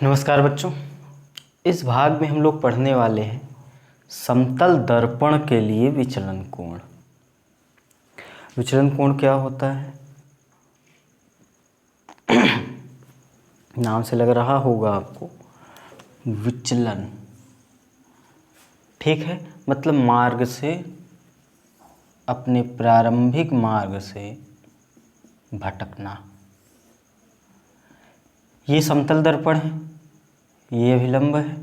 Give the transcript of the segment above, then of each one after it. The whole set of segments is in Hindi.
नमस्कार बच्चों। इस भाग में हम लोग पढ़ने वाले हैं समतल दर्पण के लिए विचलन कोण। विचलन कोण क्या होता है? नाम से लग रहा होगा आपको, विचलन। ठीक है, मतलब मार्ग से, अपने प्रारंभिक मार्ग से भटकना। ये समतल दर्पण है, ये अभिलंब है,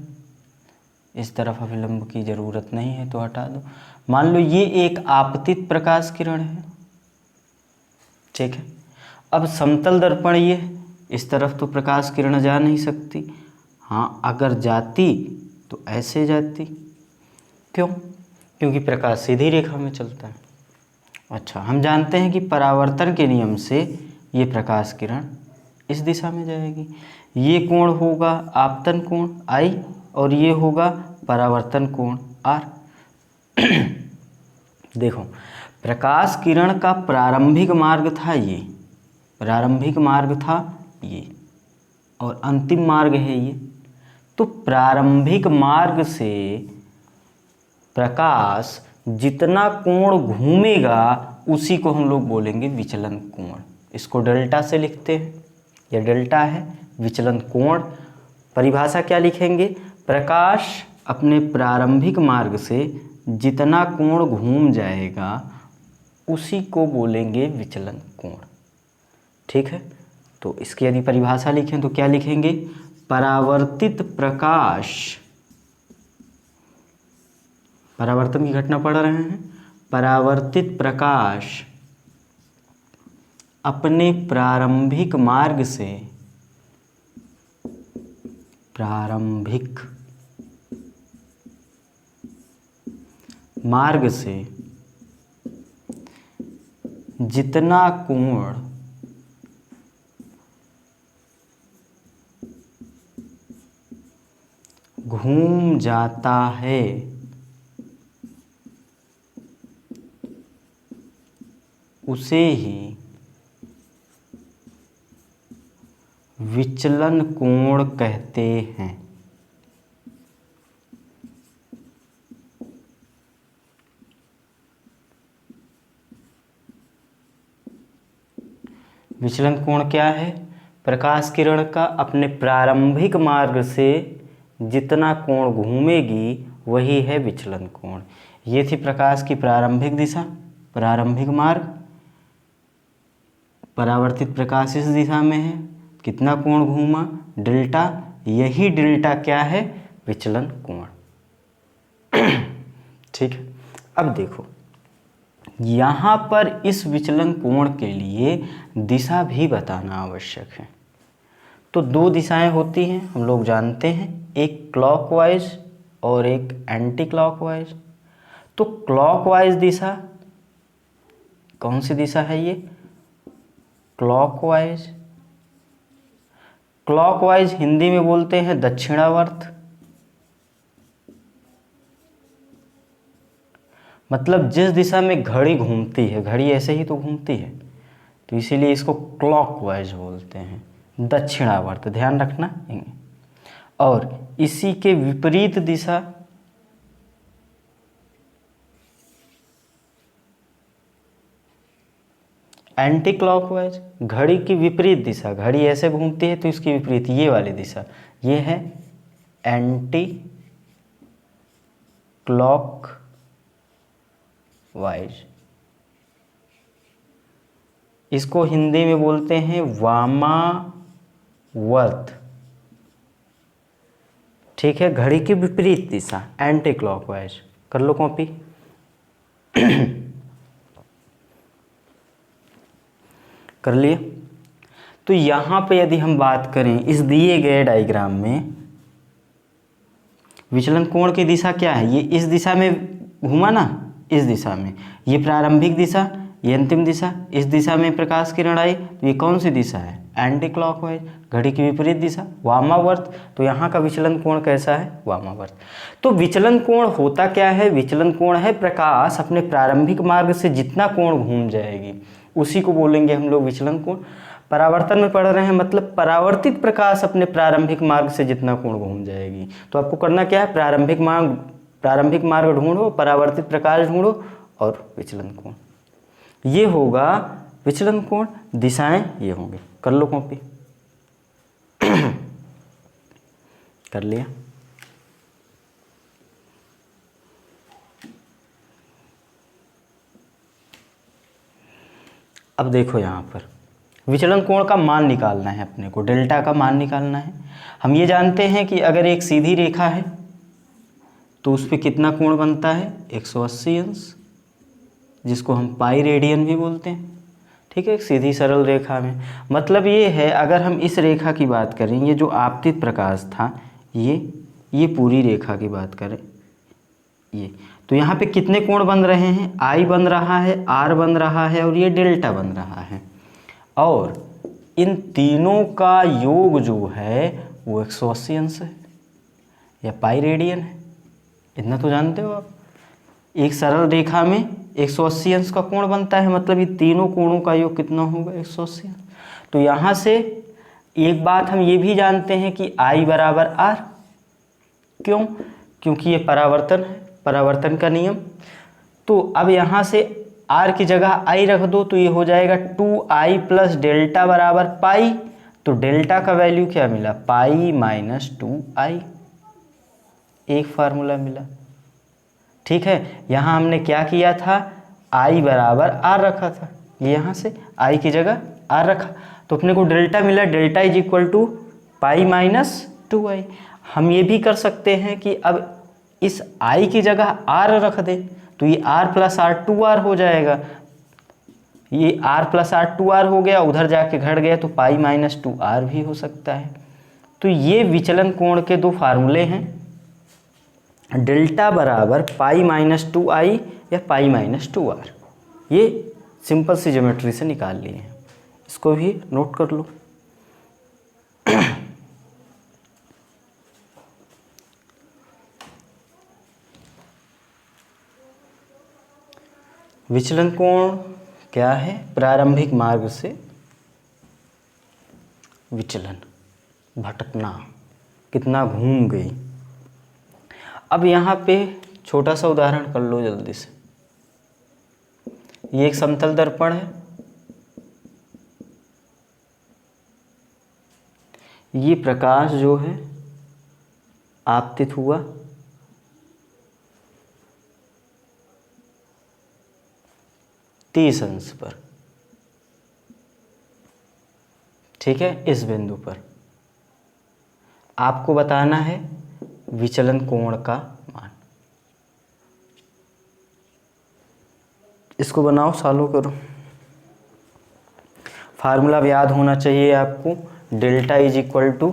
इस तरफ अभिलंब की ज़रूरत नहीं है तो हटा दो। मान लो ये एक आपतित प्रकाश किरण है, ठीक है। अब समतल दर्पण ये, इस तरफ तो प्रकाश किरण जा नहीं सकती। हाँ, अगर जाती तो ऐसे जाती। क्यों? क्योंकि प्रकाश सीधी रेखा में चलता है। अच्छा, हम जानते हैं कि परावर्तन के नियम से ये प्रकाश किरण इस दिशा में जाएगी। ये कोण होगा आपतन कोण I और ये होगा परावर्तन कोण R। देखो, प्रकाश किरण का प्रारंभिक मार्ग था ये, प्रारंभिक मार्ग था ये, और अंतिम मार्ग है ये। तो प्रारंभिक मार्ग से प्रकाश जितना कोण घूमेगा उसी को हम लोग बोलेंगे विचलन कोण। इसको डेल्टा से लिखते हैं, यह डेल्टा है विचलन कोण। परिभाषा क्या लिखेंगे? प्रकाश अपने प्रारंभिक मार्ग से जितना कोण घूम जाएगा उसी को बोलेंगे विचलन कोण। ठीक है, तो इसकी यदि परिभाषा लिखें तो क्या लिखेंगे? परावर्तित प्रकाश, परावर्तन की घटना पढ़ रहे हैं, परावर्तित प्रकाश अपने प्रारंभिक मार्ग से, प्रारंभिक मार्ग से जितना कोण घूम जाता है उसे ही विचलन कोण कहते हैं। विचलन कोण क्या है? प्रकाश किरण का अपने प्रारंभिक मार्ग से जितना कोण घूमेगी वही है विचलन कोण। ये थी प्रकाश की प्रारंभिक दिशा, प्रारंभिक मार्ग। परावर्तित प्रकाश इस दिशा में है, कितना कोण घूमा? डेल्टा। यही डेल्टा क्या है? विचलन कोण। ठीक है, अब देखो, यहाँ पर इस विचलन कोण के लिए दिशा भी बताना आवश्यक है। तो दो दिशाएं होती हैं, हम लोग जानते हैं, एक क्लॉकवाइज और एक एंटी क्लॉकवाइज। तो क्लॉकवाइज दिशा कौन सी दिशा है? ये क्लॉकवाइज। क्लॉकवाइज हिंदी में बोलते हैं दक्षिणावर्त। मतलब जिस दिशा में घड़ी घूमती है, घड़ी ऐसे ही तो घूमती है, तो इसीलिए इसको क्लॉकवाइज बोलते हैं, दक्षिणावर्त। ध्यान रखना। और इसी के विपरीत दिशा एंटी क्लॉकवाइज, घड़ी की विपरीत दिशा। घड़ी ऐसे घूमती है तो इसकी विपरीत ये वाली दिशा, ये है एंटी क्लॉकवाइज। इसको हिंदी में बोलते हैं वामावर्त। ठीक है, घड़ी की विपरीत दिशा एंटी क्लॉकवाइज। कर लो कॉपी। कर लिए? तो यहाँ पे यदि हम बात करें इस दिए गए डायग्राम में, विचलन कोण की दिशा क्या है? ये इस दिशा में घूमा ना, इस दिशा में। ये प्रारंभिक दिशा, ये अंतिम दिशा। इस दिशा में प्रकाश किरण आई तो ये कौन सी दिशा है? एंटी क्लॉकवाइज, घड़ी की विपरीत दिशा, वामावर्त। तो यहाँ का विचलन कोण कैसा है? वामावर्त। तो विचलन कोण होता क्या है? विचलन कोण है प्रकाश अपने प्रारंभिक मार्ग से जितना कोण घूम जाएगी उसी को बोलेंगे हम लोग विचलन कोण। परावर्तन में पढ़ रहे हैं, मतलब परावर्तित प्रकाश अपने प्रारंभिक मार्ग से जितना कोण घूम जाएगी। तो आपको करना क्या है, प्रारंभिक मार्ग ढूंढो, परावर्तित प्रकाश ढूंढो और विचलन कोण, ये होगा विचलन कोण। दिशाएं ये होंगे। कर लो कॉपी। कर लिया। अब देखो यहाँ पर विचलन कोण का मान निकालना है अपने को, डेल्टा का मान निकालना है। हम ये जानते हैं कि अगर एक सीधी रेखा है तो उस पर कितना कोण बनता है, 180 अंश, जिसको हम पाई रेडियन भी बोलते हैं। ठीक है, एक सीधी सरल रेखा में। मतलब ये है, अगर हम इस रेखा की बात करें, ये जो आपतित प्रकाश था, ये पूरी रेखा की बात करें, ये तो यहाँ पे कितने कोण बन रहे हैं, आई बन रहा है, आर बन रहा है और ये डेल्टा बन रहा है। और इन तीनों का योग जो है वो 180 अंश है या पाई रेडियन है। इतना तो जानते हो आप। एक सरल रेखा में 180 अंश का कोण बनता है, मतलब ये तीनों कोणों का योग कितना होगा, 180 अंश। तो यहाँ से एक बात हम ये भी जानते हैं कि आई बराबर आर। क्यों? क्योंकि ये परावर्तन है, परावर्तन का नियम। तो अब यहाँ से आर की जगह आई रख दो तो ये हो जाएगा 2i प्लस डेल्टा बराबर पाई। तो डेल्टा का वैल्यू क्या मिला, पाई माइनस 2i। एक फार्मूला मिला। ठीक है, यहाँ हमने क्या किया था, i बराबर आर रखा था, ये यहाँ से i की जगह आर रखा, तो अपने को डेल्टा मिला, delta is equal to pi minus 2i। हम ये भी कर सकते हैं कि अब इस i की जगह r रख दे, तो ये r प्लस आर 2r हो जाएगा। ये r प्लस आर 2r हो गया, उधर जाके घट गया तो पाई माइनस 2r भी हो सकता है। तो ये विचलन कोण के दो फार्मूले हैं, डेल्टा बराबर पाई माइनस 2i या पाई माइनस 2r। ये सिंपल सी ज्योमेट्री से निकाल लिए हैं, इसको भी नोट कर लो। विचलन कोण क्या है, प्रारंभिक मार्ग से विचलन, भटकना, कितना घूम गई। अब यहाँ पे छोटा सा उदाहरण कर लो जल्दी से। ये एक समतल दर्पण है, ये प्रकाश जो है आपतित हुआ, तीस अंश पर, ठीक है, इस बिंदु पर आपको बताना है विचलन कोण का मान। इसको बनाओ, सॉल्व करो। फार्मूला याद होना चाहिए आपको, delta is equal to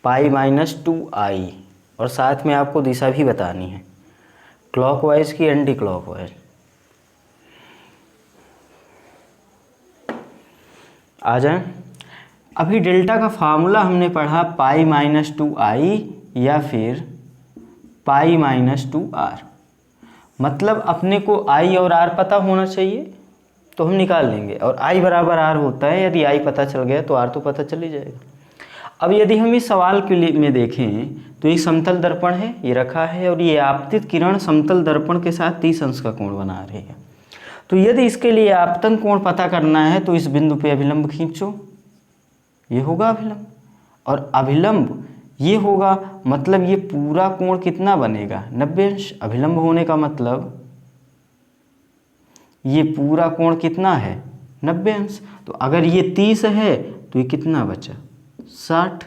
pi minus 2i, और साथ में आपको दिशा भी बतानी है, क्लॉकवाइज की एंटी क्लॉकवाइज। आ जाए। अभी डेल्टा का फार्मूला हमने पढ़ा पाई माइनस 2i या फिर पाई माइनस 2r। मतलब अपने को i और r पता होना चाहिए तो हम निकाल लेंगे, और i बराबर r होता है, यदि i पता चल गया तो r तो पता चल ही जाएगा। अब यदि हम इस सवाल के लिए में देखें तो एक समतल दर्पण है, ये रखा है, और ये आपतित किरण समतल दर्पण के साथ 30 अंश का कोण बना रही है। तो यदि इसके लिए आपतन कोण पता करना है तो इस बिंदु पे अभिलंब खींचो, ये होगा अभिलंब, और अभिलंब ये होगा, मतलब ये पूरा कोण कितना बनेगा, 90 अंश। अभिलंब होने का मतलब ये पूरा कोण कितना है, 90 अंश। तो अगर ये 30 है तो ये कितना बचा, 60।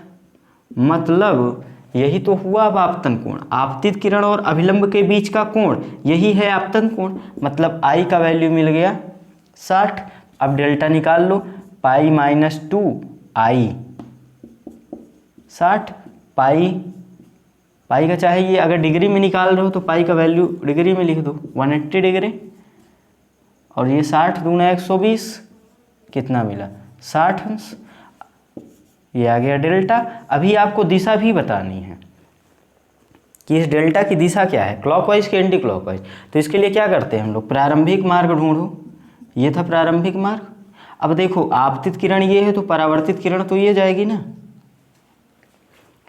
मतलब यही तो हुआ अब आपतन कोण, आपतित किरण और अभिलंब के बीच का कोण, यही है आपतन कोण। मतलब आई का वैल्यू मिल गया 60। अब डेल्टा निकाल लो, पाई माइनस 2i 60, पाई का चाहे ये अगर डिग्री में निकाल रहे हो तो पाई का वैल्यू डिग्री में लिख दो, 180 डिग्री, और ये 60 दूना 120, कितना मिला, 60 अंश। ये आ गया डेल्टा। अभी आपको दिशा भी बतानी है कि इस डेल्टा की दिशा क्या है, क्लॉकवाइज कि एंटी क्लॉकवाइज। तो इसके लिए क्या करते हैं हम लोग, प्रारंभिक मार्ग ढूंढो। ये था प्रारंभिक मार्ग। अब देखो आपतित किरण ये है तो परावर्तित किरण तो ये जाएगी ना,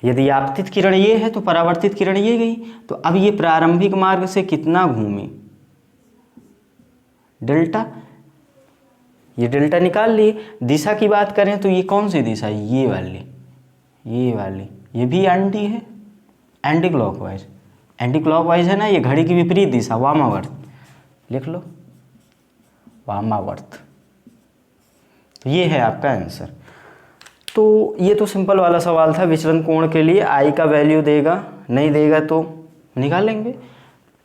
यदि आपतित किरण ये है तो परावर्तित किरण ये गई। तो अब ये प्रारंभिक मार्ग से कितना घूमी, डेल्टा, ये डेल्टा निकाल लिए। दिशा की बात करें तो ये कौन सी दिशा है, ये वाली, ये वाली, ये भी एंटी है, एंटी क्लॉकवाइज, एंटी क्लॉकवाइज है ना, ये घड़ी की विपरीत दिशा, वामावर्त, लिख लो वामावर्त। तो ये है आपका आंसर। तो ये तो सिंपल वाला सवाल था। विचलन कोण के लिए आई का वैल्यू देगा, नहीं देगा तो निकालेंगे,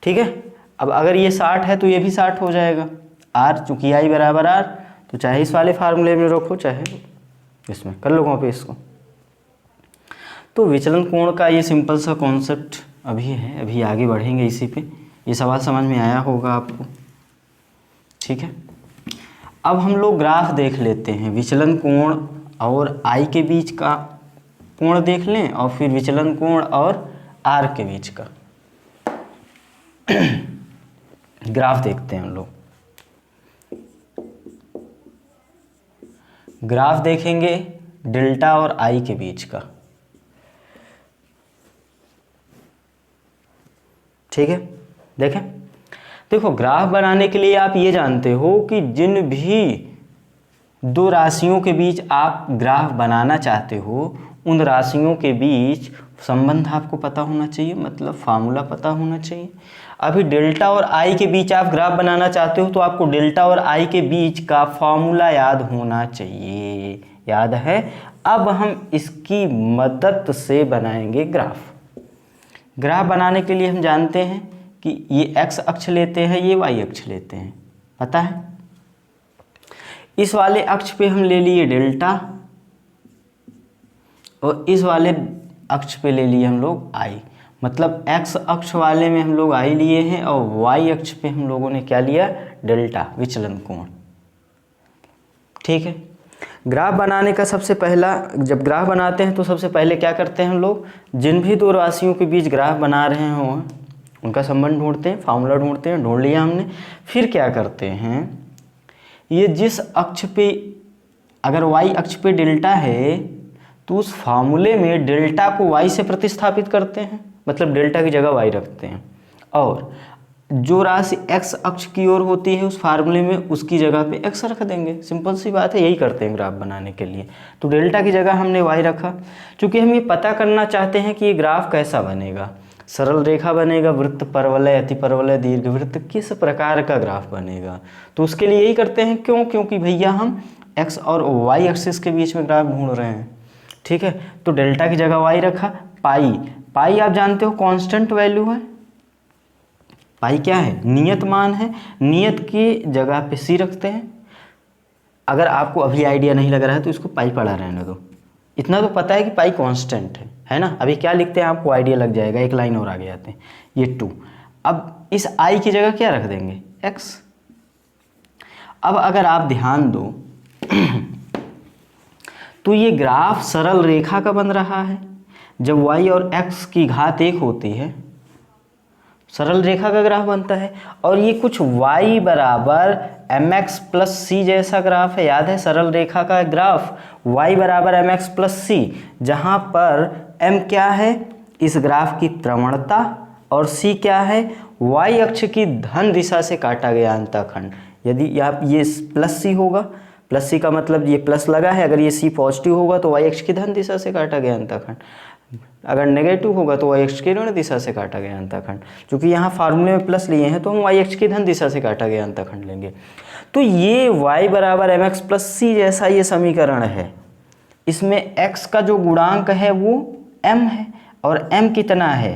ठीक है। अब अगर ये 60 है तो ये भी 60 हो जाएगा। आर, चूंकि आई बराबर आर, तो चाहे इस वाले फार्मूले में रखो चाहे इसमें, कर लो कॉपी इसको। तो विचलन कोण का ये सिंपल सा कॉन्सेप्ट अभी है, अभी आगे बढ़ेंगे इसी पे। ये सवाल समझ में आया होगा आपको, ठीक है। अब हम लोग ग्राफ देख लेते हैं, विचलन कोण और आई के बीच का कोण देख लें और फिर विचलन कोण और आर के बीच का ग्राफ देखते हैं हम लोग। ग्राफ देखेंगे डेल्टा और आई के बीच का, ठीक है। देखें, देखो ग्राफ बनाने के लिए आप ये जानते हो कि जिन भी दो राशियों के बीच आप ग्राफ बनाना चाहते हो उन राशियों के बीच संबंध आपको पता होना चाहिए, मतलब फार्मूला पता होना चाहिए। अभी डेल्टा और आई के बीच आप ग्राफ बनाना चाहते हो तो आपको डेल्टा और आई के बीच का फार्मूला याद होना चाहिए, याद है। अब हम इसकी मदद से बनाएंगे ग्राफ। ग्राफ बनाने के लिए हम जानते हैं कि ये एक्स अक्ष लेते हैं, ये वाई अक्ष लेते हैं, पता है। इस वाले अक्ष पे हम ले लिए डेल्टा और इस वाले अक्ष पे ले लिए हम लोग आई, मतलब एक्स अक्ष वाले में हम लोग आई लिए हैं और वाई अक्ष पे हम लोगों ने क्या लिया, डेल्टा, विचलन कोण, ठीक है। ग्राफ बनाने का सबसे पहला, जब ग्राफ बनाते हैं तो सबसे पहले क्या करते हैं हम लोग, जिन भी दो राशियों के बीच ग्राफ बना रहे हों उनका संबंध ढूंढते हैं, फार्मूला ढूंढते हैं, ढूंढ लिया हमने। फिर क्या करते हैं, ये जिस अक्ष पे, अगर वाई अक्ष पे डेल्टा है तो उस फार्मूले में डेल्टा को वाई से प्रतिस्थापित करते हैं, मतलब डेल्टा की जगह वाई रखते हैं, और जो राशि एक्स अक्ष की ओर होती है उस फार्मूले में उसकी जगह पे एक्स रख देंगे। सिंपल सी बात है, यही करते हैं ग्राफ बनाने के लिए। तो डेल्टा की जगह हमने वाई रखा, क्योंकि हम ये पता करना चाहते हैं कि ये ग्राफ कैसा बनेगा, सरल रेखा बनेगा, वृत्त, परवलय, अतिपरवलय, दीर्घवृत्त, किस प्रकार का ग्राफ बनेगा। तो उसके लिए यही करते हैं, क्यों, क्योंकि भैया हम एक्स और वाई एक्सिस के बीच में ग्राफ ढूंढ रहे हैं, ठीक है। तो डेल्टा की जगह वाई रखा। पाई, पाई आप जानते हो कांस्टेंट वैल्यू है, पाई क्या है, नियत मान है, नियत की जगह पे सी रखते हैं। अगर आपको अभी आइडिया नहीं लग रहा है तो इसको पाई पढ़ा रहने दो, इतना तो पता है कि पाई कांस्टेंट है ना। अभी क्या लिखते हैं आपको आइडिया लग जाएगा, एक लाइन और आगे आते हैं, ये 2। अब इस आई की जगह क्या रख देंगे, एक्स। अब अगर आप ध्यान दो तो ये ग्राफ सरल रेखा का बन रहा है। जब y और x की घात 1 होती है सरल रेखा का ग्राफ बनता है, और ये कुछ y बराबर mx प्लस सी जैसा ग्राफ है, याद है सरल रेखा का ग्राफ y बराबर mx प्लस सी, जहाँ पर m क्या है इस ग्राफ की प्रवणता और c क्या है y अक्ष की धन दिशा से काटा गया अंतःखंड। यदि आप ये प्लस सी होगा, प्लस सी का मतलब ये प्लस लगा है, अगर ये सी पॉजिटिव होगा तो y अक्ष की धन दिशा से काटा गया अंतःखंड, अगर नेगेटिव होगा तो y अक्ष की ऋण दिशा से काटा गया अंतःखंड। क्योंकि यहाँ फार्मूले में प्लस लिए हैं तो हम y अक्ष की धन दिशा से काटा गया अंतःखंड लेंगे। तो ये y बराबर mx प्लस सी जैसा ये समीकरण है, इसमें x का जो गुणांक है वो m है, और m कितना है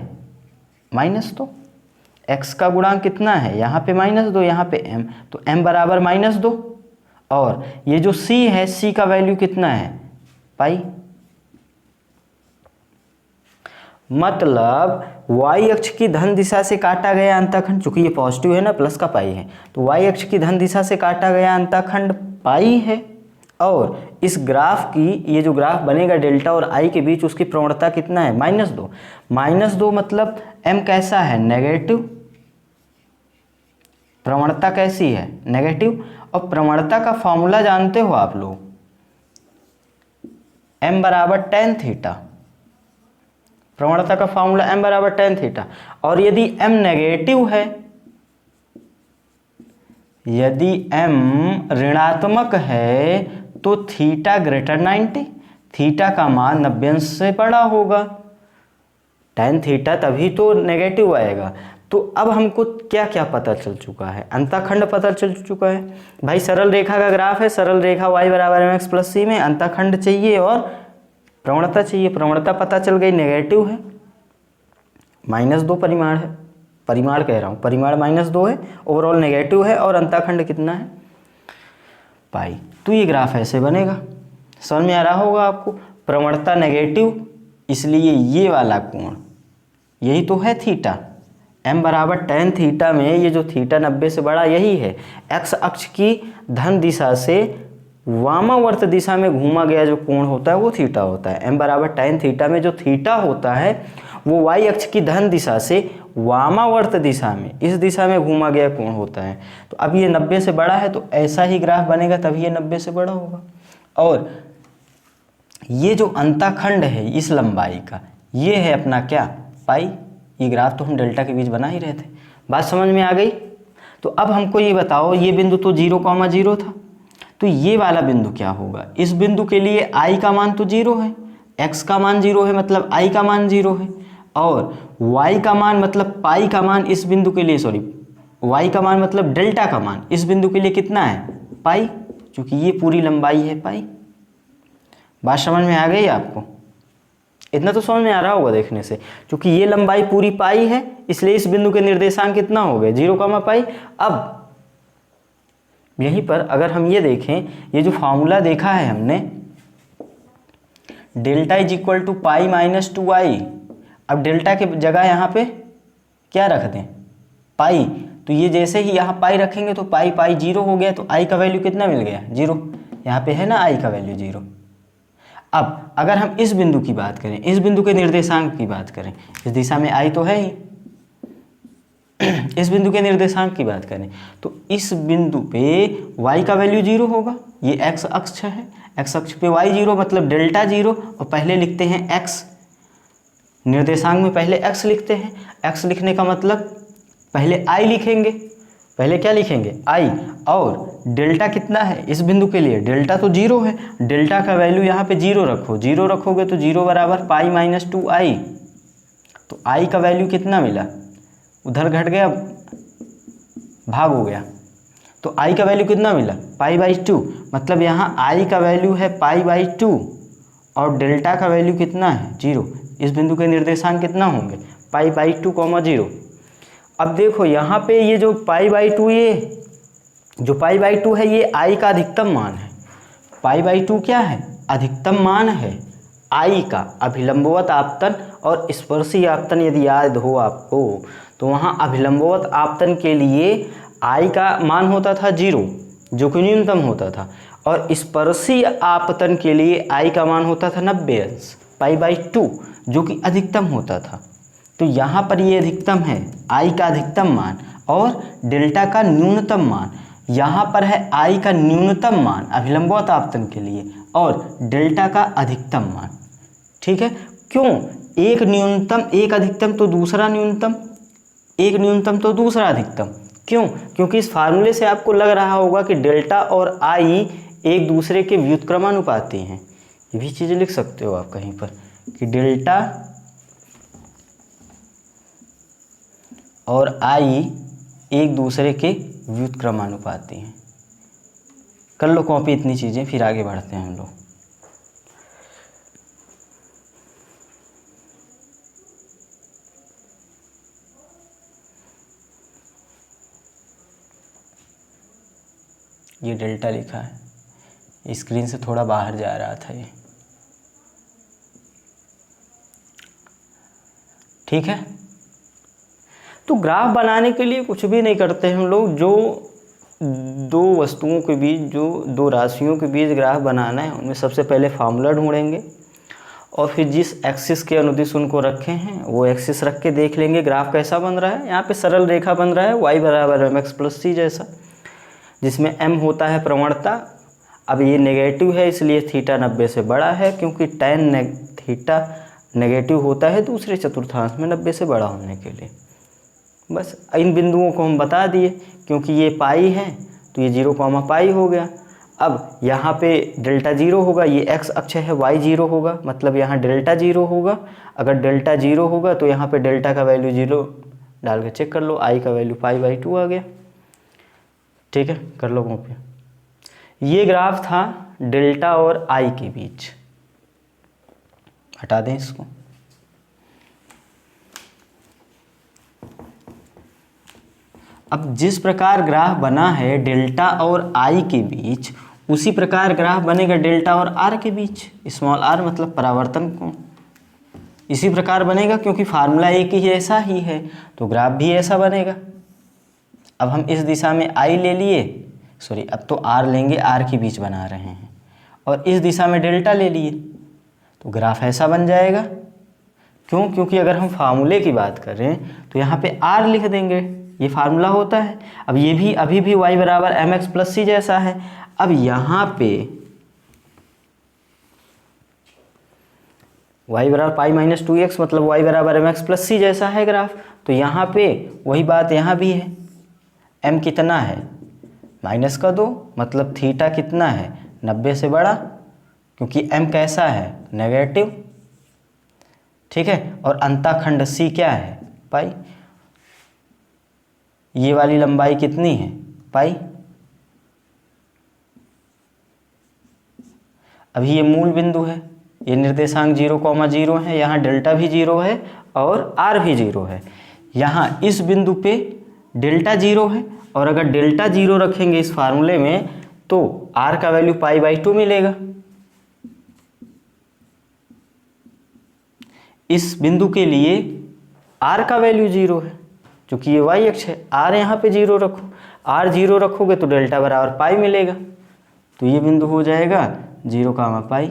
-2, x का गुणांक कितना है यहाँ पे -2, यहाँ पे m, तो m बराबर -2, और ये जो c है c का वैल्यू कितना है पाई, मतलब y अक्ष की धन दिशा से काटा गया अंतःखंड, चूंकि ये पॉजिटिव है ना, प्लस का पाई है, तो y अक्ष की धन दिशा से काटा गया अंतःखंड पाई है। और इस ग्राफ की, ये जो ग्राफ बनेगा डेल्टा और i के बीच, उसकी प्रवणता कितना है -2, -2 मतलब m कैसा है नेगेटिव, प्रवणता कैसी है नेगेटिव, और प्रवणता का फॉर्मूला जानते हो आप लोग, m बराबर tan थीटा। प्रवणता का फॉर्मूला m बराबर tan थीटा। और यदि m नेगेटिव है, यदि m ऋणात्मक है तो थीटा ग्रेटर 90, थीटा का मान 90 से बड़ा होगा। tan थीटा तभी तो नेगेटिव आएगा। तो अब हमको क्या क्या पता चल चुका है, अंतःखंड पता चल चुका है भाई। सरल रेखा का ग्राफ है, सरल रेखा y बराबर mx प्लस सी में अंतःखंड चाहिए और प्रवणता चाहिए। प्रवणता पता चल गई, नेगेटिव है, -2 परिमाण है, परिमाण कह रहा हूँ, परिमाण -2 है, ओवरऑल नेगेटिव है और अंतःखंड कितना है, पाई। तो ये ग्राफ ऐसे बनेगा, समझ में आ रहा होगा आपको। प्रवणता नेगेटिव, इसलिए ये वाला कोण यही तो है थीटा। m बराबर tan थीटा में ये जो थीटा 90 से बड़ा यही है। x अक्ष की धन दिशा से वामावर्त दिशा में घूमा गया जो कोण होता है वो थीटा होता है। m बराबर tan थीटा में जो थीटा होता है वो y अक्ष की धन दिशा से वामावर्त दिशा में, इस दिशा में घूमा गया कोण होता है। तो अब ये 90 से बड़ा है तो ऐसा ही ग्राफ बनेगा, तभी ये 90 से बड़ा होगा। और ये जो अंतःखंड है इस लंबाई का, ये है अपना क्या, पाई। ये ग्राफ तो हम डेल्टा के बीच बना ही रहे थे। बात समझ में आ गई। तो अब हमको ये बताओ, ये बिंदु तो 0,0 था, तो ये वाला बिंदु क्या होगा। इस बिंदु के लिए i का मान तो 0 है, x का मान 0 है, मतलब i का मान 0 है, और y का मान मतलब पाई का मान इस बिंदु के लिए, सॉरी y का मान मतलब डेल्टा का मान इस बिंदु के लिए कितना है, पाई, क्योंकि ये पूरी लंबाई है पाई। बात समझ में आ गई आपको। इतना तो समझ में आ रहा होगा देखने से, क्योंकि ये लंबाई पूरी पाई है, इसलिए इस बिंदु के निर्देशांक कितना हो गए, 0, पाई। अब यहीं पर अगर हम ये देखें, ये जो फॉर्मूला देखा है हमने, delta is equal to pi minus 2i। अब डेल्टा के जगह यहाँ पे क्या रख दें, पाई। तो ये जैसे ही यहाँ पाई रखेंगे तो पाई 0 हो गया, तो i का वैल्यू कितना मिल गया, 0। यहाँ पे है ना i का वैल्यू 0। अब अगर हम इस बिंदु की बात करें, इस बिंदु के निर्देशांक की बात करें, इस दिशा में i तो है ही, इस बिंदु के निर्देशांक की बात करें तो इस बिंदु पे y का वैल्यू 0 होगा। ये x अक्ष है, x अक्ष पे y 0 मतलब डेल्टा 0, और पहले लिखते हैं x, निर्देशांक में पहले x लिखते हैं। x लिखने का मतलब पहले i लिखेंगे, पहले क्या लिखेंगे, i। और डेल्टा कितना है इस बिंदु के लिए, डेल्टा तो 0 है, डेल्टा का वैल्यू यहाँ पे 0 रखो, 0 रखोगे तो 0 बराबर पाई माइनस 2i। तो i का वैल्यू कितना मिला, उधर घट गया, भाग हो गया, तो i का वैल्यू कितना मिला, पाई/2, मतलब यहाँ i का वैल्यू है पाई/2 और डेल्टा का वैल्यू कितना है, 0। इस बिंदु के निर्देशांक कितना होंगे, पाई/2, 0। अब देखो यहाँ पे ये जो पाई/2, ये जो पाई/2 है ये i का अधिकतम मान है। पाई/2 क्या है, अधिकतम मान है i का। अभिलंबवत आपतन और स्पर्शी आपतन यदि याद हो आपको, तो वहाँ अभिलंबवत आपतन के लिए i का मान होता था 0, जो कि न्यूनतम होता था, और स्पर्शी आपतन के लिए i का मान होता था 90 अंश, पाई/2, जो कि अधिकतम होता था। तो यहाँ पर ये अधिकतम है, i का अधिकतम मान और डेल्टा का न्यूनतम मान। यहाँ पर है i का न्यूनतम मान अभिलंबवत आपतन के लिए और डेल्टा का अधिकतम मान। ठीक है, क्यों, एक न्यूनतम एक अधिकतम तो दूसरा न्यूनतम, एक न्यूनतम तो दूसरा अधिकतम। क्यों, क्योंकि इस फार्मूले से आपको लग रहा होगा कि डेल्टा और i एक दूसरे के व्युत्क्रमानुपाती हैं। ये भी चीज़ें लिख सकते हो आप कहीं पर कि डेल्टा और i एक दूसरे के व्युत्क्रमानुपाती हैं। कर लो कॉपी इतनी चीज़ें, फिर आगे बढ़ते हैं हम लोग। ये डेल्टा लिखा है, स्क्रीन से थोड़ा बाहर जा रहा था ये। ठीक है, तो ग्राफ बनाने के लिए कुछ भी नहीं करते हम लोग, जो दो वस्तुओं के बीच, जो दो राशियों के बीच ग्राफ बनाना है, उनमें सबसे पहले फार्मूला ढूंढेंगे और फिर जिस एक्सिस के अनुदिश उनको रखे हैं वो एक्सिस रख के देख लेंगे ग्राफ कैसा बन रहा है। यहाँ पे सरल रेखा बन रहा है y बराबर mx प्लस सी जैसा। जिसमें m होता है प्रवणता। अब ये नेगेटिव है इसलिए थीटा 90 से बड़ा है, क्योंकि tan थीटा नेगेटिव होता है दूसरे चतुर्थांश में 90 से बड़ा होने के लिए। बस इन बिंदुओं को हम बता दिए, क्योंकि ये पाई है तो ये 0, पाई हो गया। अब यहाँ पे डेल्टा 0 होगा, ये x अक्ष है, y 0 होगा, मतलब यहाँ डेल्टा 0 होगा। अगर डेल्टा 0 होगा तो यहाँ पे डेल्टा का वैल्यू 0 डाल के चेक कर लो, i का वैल्यू π/2 आ गया। ठीक है, कर लो कॉपी। ये ग्राफ था डेल्टा और i के बीच, हटा दें इसको। अब जिस प्रकार ग्राफ बना है डेल्टा और i के बीच, उसी प्रकार ग्राफ बनेगा डेल्टा और r के बीच। स्मॉल r मतलब परावर्तन कोण, इसी प्रकार बनेगा, क्योंकि फार्मूला एक ही ऐसा ही है तो ग्राफ भी ऐसा बनेगा। अब हम इस दिशा में i ले लिए, सॉरी अब तो r लेंगे, r के बीच बना रहे हैं, और इस दिशा में डेल्टा ले लिए तो ग्राफ ऐसा बन जाएगा। क्यों? क्योंकि अगर हम फार्मूले की बात करें तो यहाँ पे r लिख देंगे, ये फार्मूला होता है। अब ये भी अभी भी y बराबर mx प्लस c जैसा है। अब यहाँ पे y बराबर π-2x मतलब y बराबर mx प्लस c जैसा है ग्राफ, तो यहाँ पे वही बात यहाँ भी है। m कितना है? -2, मतलब थीटा कितना है? 90 से बड़ा, क्योंकि m कैसा है? नेगेटिव। ठीक है, और अंतःखंड c क्या है? पाई। ये वाली लंबाई कितनी है? पाई। अभी ये मूल बिंदु है, ये निर्देशांक 0,0 है, यहाँ डेल्टा भी 0 है और r भी 0 है। यहाँ इस बिंदु पे डेल्टा 0 है, और अगर डेल्टा 0 रखेंगे इस फार्मूले में तो r का वैल्यू π/2 मिलेगा। इस बिंदु के लिए r का वैल्यू 0 है, क्योंकि ये y अक्ष है। r यहाँ पे 0 रखो, r 0 रखोगे तो डेल्टा बराबर पाई मिलेगा, तो ये बिंदु हो जाएगा 0, पाई।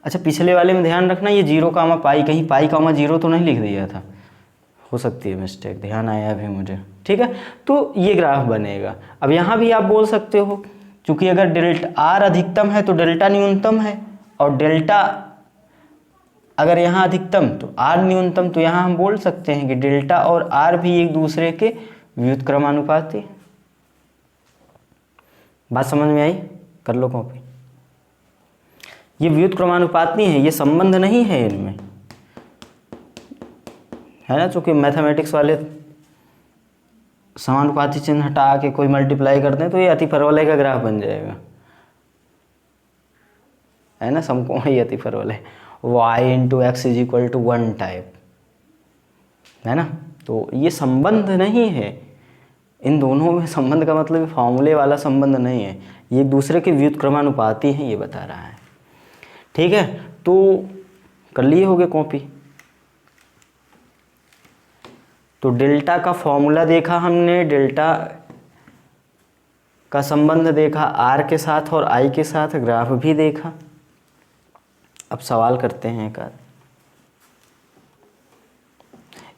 अच्छा, पिछले वाले में ध्यान रखना, ये 0, पाई, कहीं पाई, 0 तो नहीं लिख दिया था, हो सकती है मिस्टेक, ध्यान आया अभी मुझे। ठीक है, तो ये ग्राफ बनेगा। अब यहाँ भी आप बोल सकते हो, क्योंकि अगर डेल्टा r अधिकतम है तो डेल्टा न्यूनतम है, और डेल्टा अगर यहाँ अधिकतम तो r न्यूनतम, तो यहाँ हम बोल सकते हैं कि डेल्टा और r भी एक दूसरे के व्युत्क्रमानुपाती। बात समझ में आई? कर लो कॉपी। ये व्युत्क्रमानुपाती है, ये संबंध नहीं है इनमें, है ना, चूंकि मैथमेटिक्स वाले समानुपाती चिन्ह हटा के कोई मल्टीप्लाई करते हैं तो ये अतिपरवलय का ग्राफ बन जाएगा, है ना, समकोणीय अतिपरवलय, y × x = 1 टाइप, है ना। तो ये संबंध नहीं है, इन दोनों में संबंध का मतलब फॉर्मूले वाला संबंध नहीं है, ये एक दूसरे के व्युत्क्रमानुपाती हैं, ये बता रहा है। ठीक है, तो कर लिए होगे कॉपी। तो डेल्टा का फॉर्मूला देखा हमने, डेल्टा का संबंध देखा r के साथ और i के साथ, ग्राफ भी देखा। अब सवाल करते हैं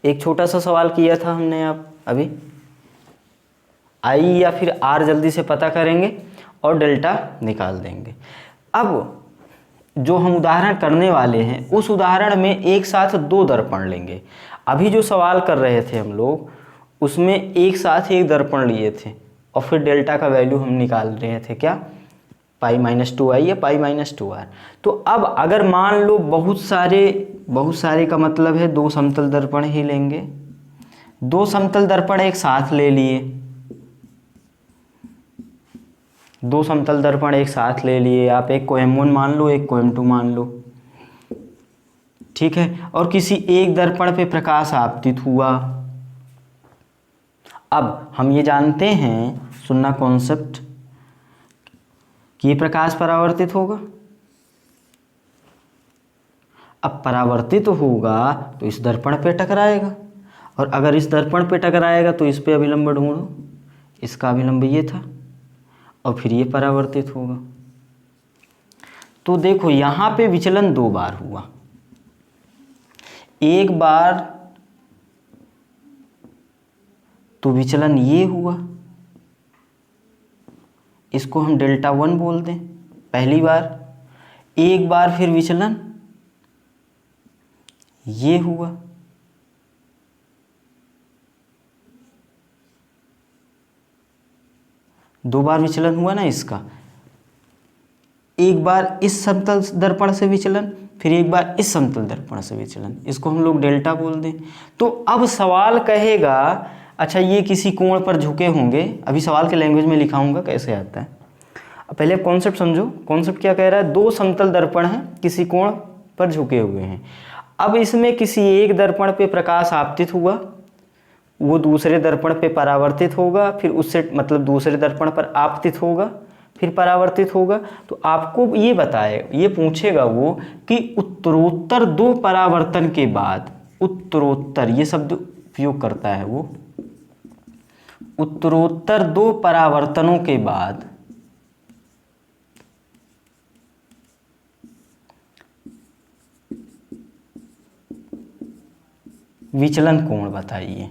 एक छोटा सा सवाल किया था हमने आप अभी, i या फिर r जल्दी से पता करेंगे और डेल्टा निकाल देंगे। अब जो हम उदाहरण करने वाले हैं उस उदाहरण में एक साथ 2 दर्पण लेंगे। अभी जो सवाल कर रहे थे हम लोग उसमें एक साथ एक दर्पण लिए थे और फिर डेल्टा का वैल्यू हम निकाल रहे थे, क्या? π-2i या π-2r। तो अब अगर मान लो बहुत सारे का मतलब है 2 समतल दर्पण ही लेंगे, 2 समतल दर्पण एक साथ ले लिए, 2 समतल दर्पण एक साथ ले लिए आप, एक को M1 मान लो, एक को M2 मान लो। ठीक है, और किसी एक दर्पण पे प्रकाश आपतित हुआ। अब हम ये जानते हैं, सुनना कॉन्सेप्ट, कि ये प्रकाश परावर्तित होगा। अब परावर्तित होगा तो इस दर्पण पे टकराएगा, और अगर इस दर्पण पे टकराएगा तो इस पे अभिलंब ढूंढो, इसका अभिलंब ये था, और फिर ये परावर्तित होगा। तो देखो यहाँ पे विचलन 2 बार हुआ, एक बार तो विचलन ये हुआ, इसको हम डेल्टा 1 बोल दें पहली बार, एक बार फिर विचलन ये हुआ, दो बार विचलन हुआ ना इसका, एक बार इस समतल दर्पण से विचलन, फिर एक बार इस समतल दर्पण से विचलन, इसको हम लोग डेल्टा बोल दें। तो अब सवाल कहेगा अच्छा ये किसी कोण पर झुके होंगे, अभी सवाल के लैंग्वेज में लिखाऊंगा कैसे आता है। पहले कॉन्सेप्ट समझो, कॉन्सेप्ट क्या कह रहा है, दो समतल दर्पण हैं किसी कोण पर झुके हुए हैं। अब इसमें किसी एक दर्पण पे प्रकाश आपतित हुआ, वो दूसरे दर्पण पे परावर्तित होगा, फिर उससे मतलब दूसरे दर्पण पर आपतित होगा, फिर परावर्तित होगा। तो आपको ये बताए, ये पूछेगा वो कि उत्तरोत्तर दो परावर्तन के बाद, उत्तरोत्तर ये शब्द उपयोग करता है वो, उत्तरोत्तर दो परावर्तनों के बाद विचलन कोण बताइए।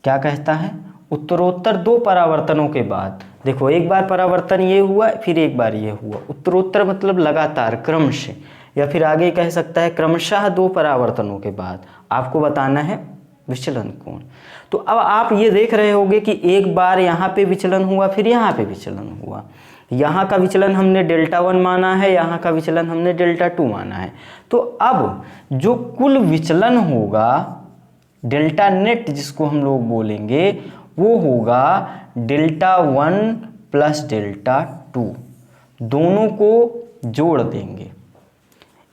क्या कहता है, उत्तरोत्तर दो परावर्तनों के बाद, देखो एक बार परावर्तन ये हुआ फिर एक बार ये हुआ, उत्तरोत्तर मतलब लगातार क्रमशः, या फिर आगे कह सकता है क्रमशः दो परावर्तनों के बाद आपको बताना है विचलन कोण। तो अब आप ये देख रहे होंगे कि एक बार यहाँ पे विचलन हुआ फिर यहाँ पे विचलन हुआ, यहाँ का विचलन हमने डेल्टा 1 माना है, यहाँ का विचलन हमने डेल्टा 2 माना है। तो अब जो कुल विचलन होगा डेल्टा नेट जिसको हम लोग बोलेंगे वो होगा डेल्टा 1 प्लस डेल्टा 2, दोनों को जोड़ देंगे।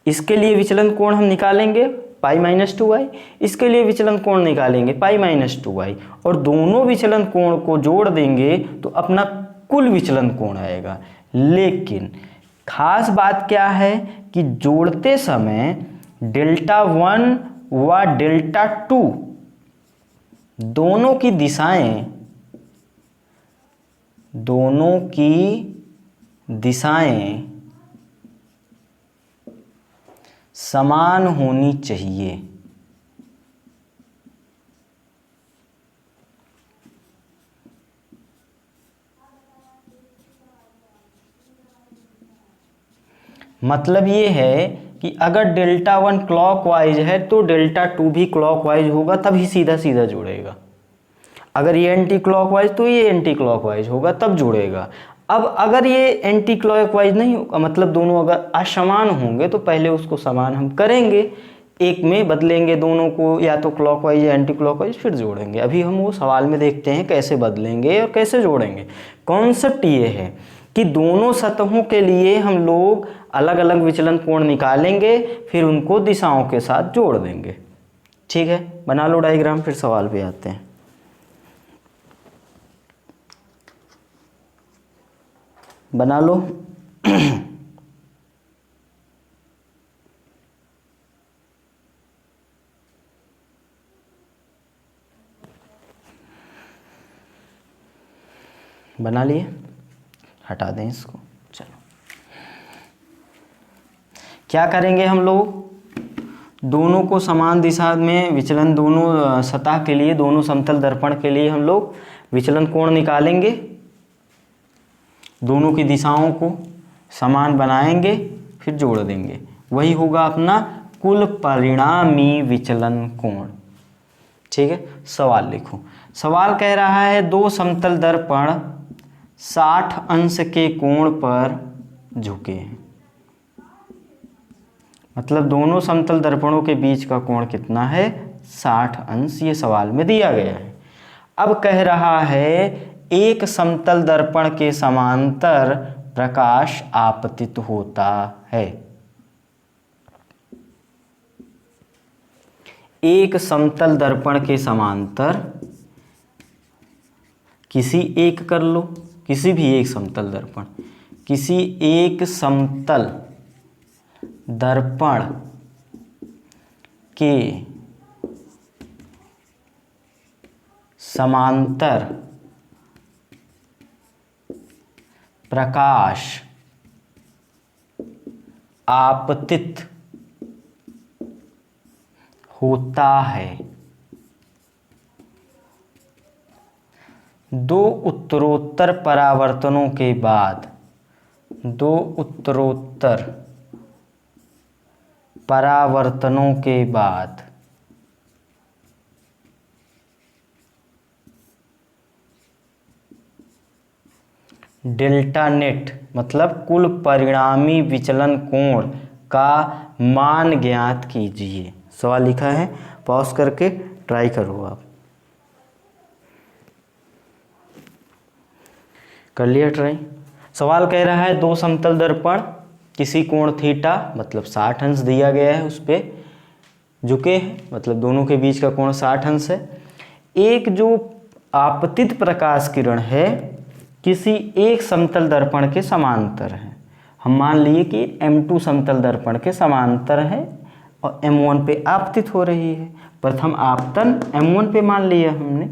इसके लिए विचलन कोण हम निकालेंगे पाई माइनस 2y, इसके लिए विचलन कोण निकालेंगे पाई माइनस 2y, और दोनों विचलन कोण को जोड़ देंगे तो अपना कुल विचलन कोण आएगा। लेकिन खास बात क्या है कि जोड़ते समय डेल्टा 1 व डेल्टा 2 दोनों की दिशाएं समान होनी चाहिए। मतलब ये है कि अगर डेल्टा 1 क्लॉकवाइज है तो डेल्टा 2 भी क्लॉकवाइज होगा, तभी सीधा सीधा जुड़ेगा। अगर ये एंटी क्लॉकवाइज तो ये एंटी क्लॉकवाइज होगा तब जुड़ेगा। अब अगर ये एंटी क्लॉकवाइज नहीं होगा, मतलब दोनों अगर असमान होंगे तो पहले उसको समान हम करेंगे, एक में बदलेंगे दोनों को, या तो क्लॉकवाइज या एंटी क्लॉकवाइज, फिर जोड़ेंगे। अभी हम वो सवाल में देखते हैं कैसे बदलेंगे और कैसे जोड़ेंगे। कॉन्सेप्ट ये है कि दोनों सतहों के लिए हम लोग अलग अलग विचलन कोण निकालेंगे, फिर उनको दिशाओं के साथ जोड़ देंगे। ठीक है, बना लो डायग्राम, फिर सवाल पे आते हैं। बना लो। बना लिए, हटा दें इसको। चलो क्या करेंगे हम लोग, दोनों को समान दिशा में विचलन, दोनों सतह के लिए, दोनों समतल दर्पण के लिए हम लोग विचलन कोण निकालेंगे, दोनों की दिशाओं को समान बनाएंगे, फिर जोड़ देंगे। वही होगा अपना कुल परिणामी विचलन कोण। ठीक है, सवाल लिखो। सवाल कह रहा है दो समतल दर्पण 60 अंश के कोण पर झुके हैं, मतलब दोनों समतल दर्पणों के बीच का कोण कितना है, 60 अंश, ये सवाल में दिया गया है। अब कह रहा है एक समतल दर्पण के समांतर प्रकाश आपतित होता है। एक समतल दर्पण के समांतर, किसी एक कर लो, किसी भी एक समतल दर्पण, किसी एक समतल दर्पण के समांतर प्रकाश आपतित होता है। दो उत्तरोत्तर परावर्तनों के बाद, दो उत्तरोत्तर परावर्तनों के बाद डेल्टा नेट मतलब कुल परिणामी विचलन कोण का मान ज्ञात कीजिए। सवाल लिखा है, पॉज करके ट्राई करो आप। कर लिया ट्राई? सवाल कह रहा है दो समतल दर्पण किसी कोण थीटा मतलब 60 अंश दिया गया है, उस पर झुके हैं, मतलब दोनों के बीच का कोण 60 अंश है। एक जो आपतित प्रकाश किरण है किसी एक समतल दर्पण के समांतर है। हम मान लिए कि M2 समतल दर्पण के समांतर है और M1 पे आपतित हो रही है। प्रथम आपतन M1 पे मान लिया हमने,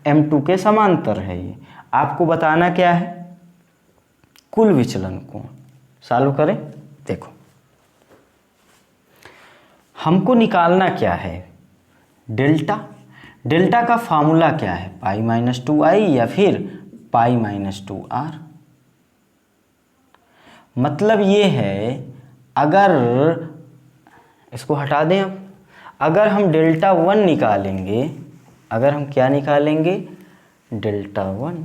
M2 के समांतर है ये। आपको बताना क्या है? कुल विचलन कोण। सॉल्व करें, देखो हमको निकालना क्या है? डेल्टा। डेल्टा का फॉर्मूला क्या है? पाई माइनस 2i या फिर पाई माइनस 2r। मतलब ये है, अगर इसको हटा दें अब, अगर हम डेल्टा 1 निकालेंगे, अगर हम क्या निकालेंगे? डेल्टा 1।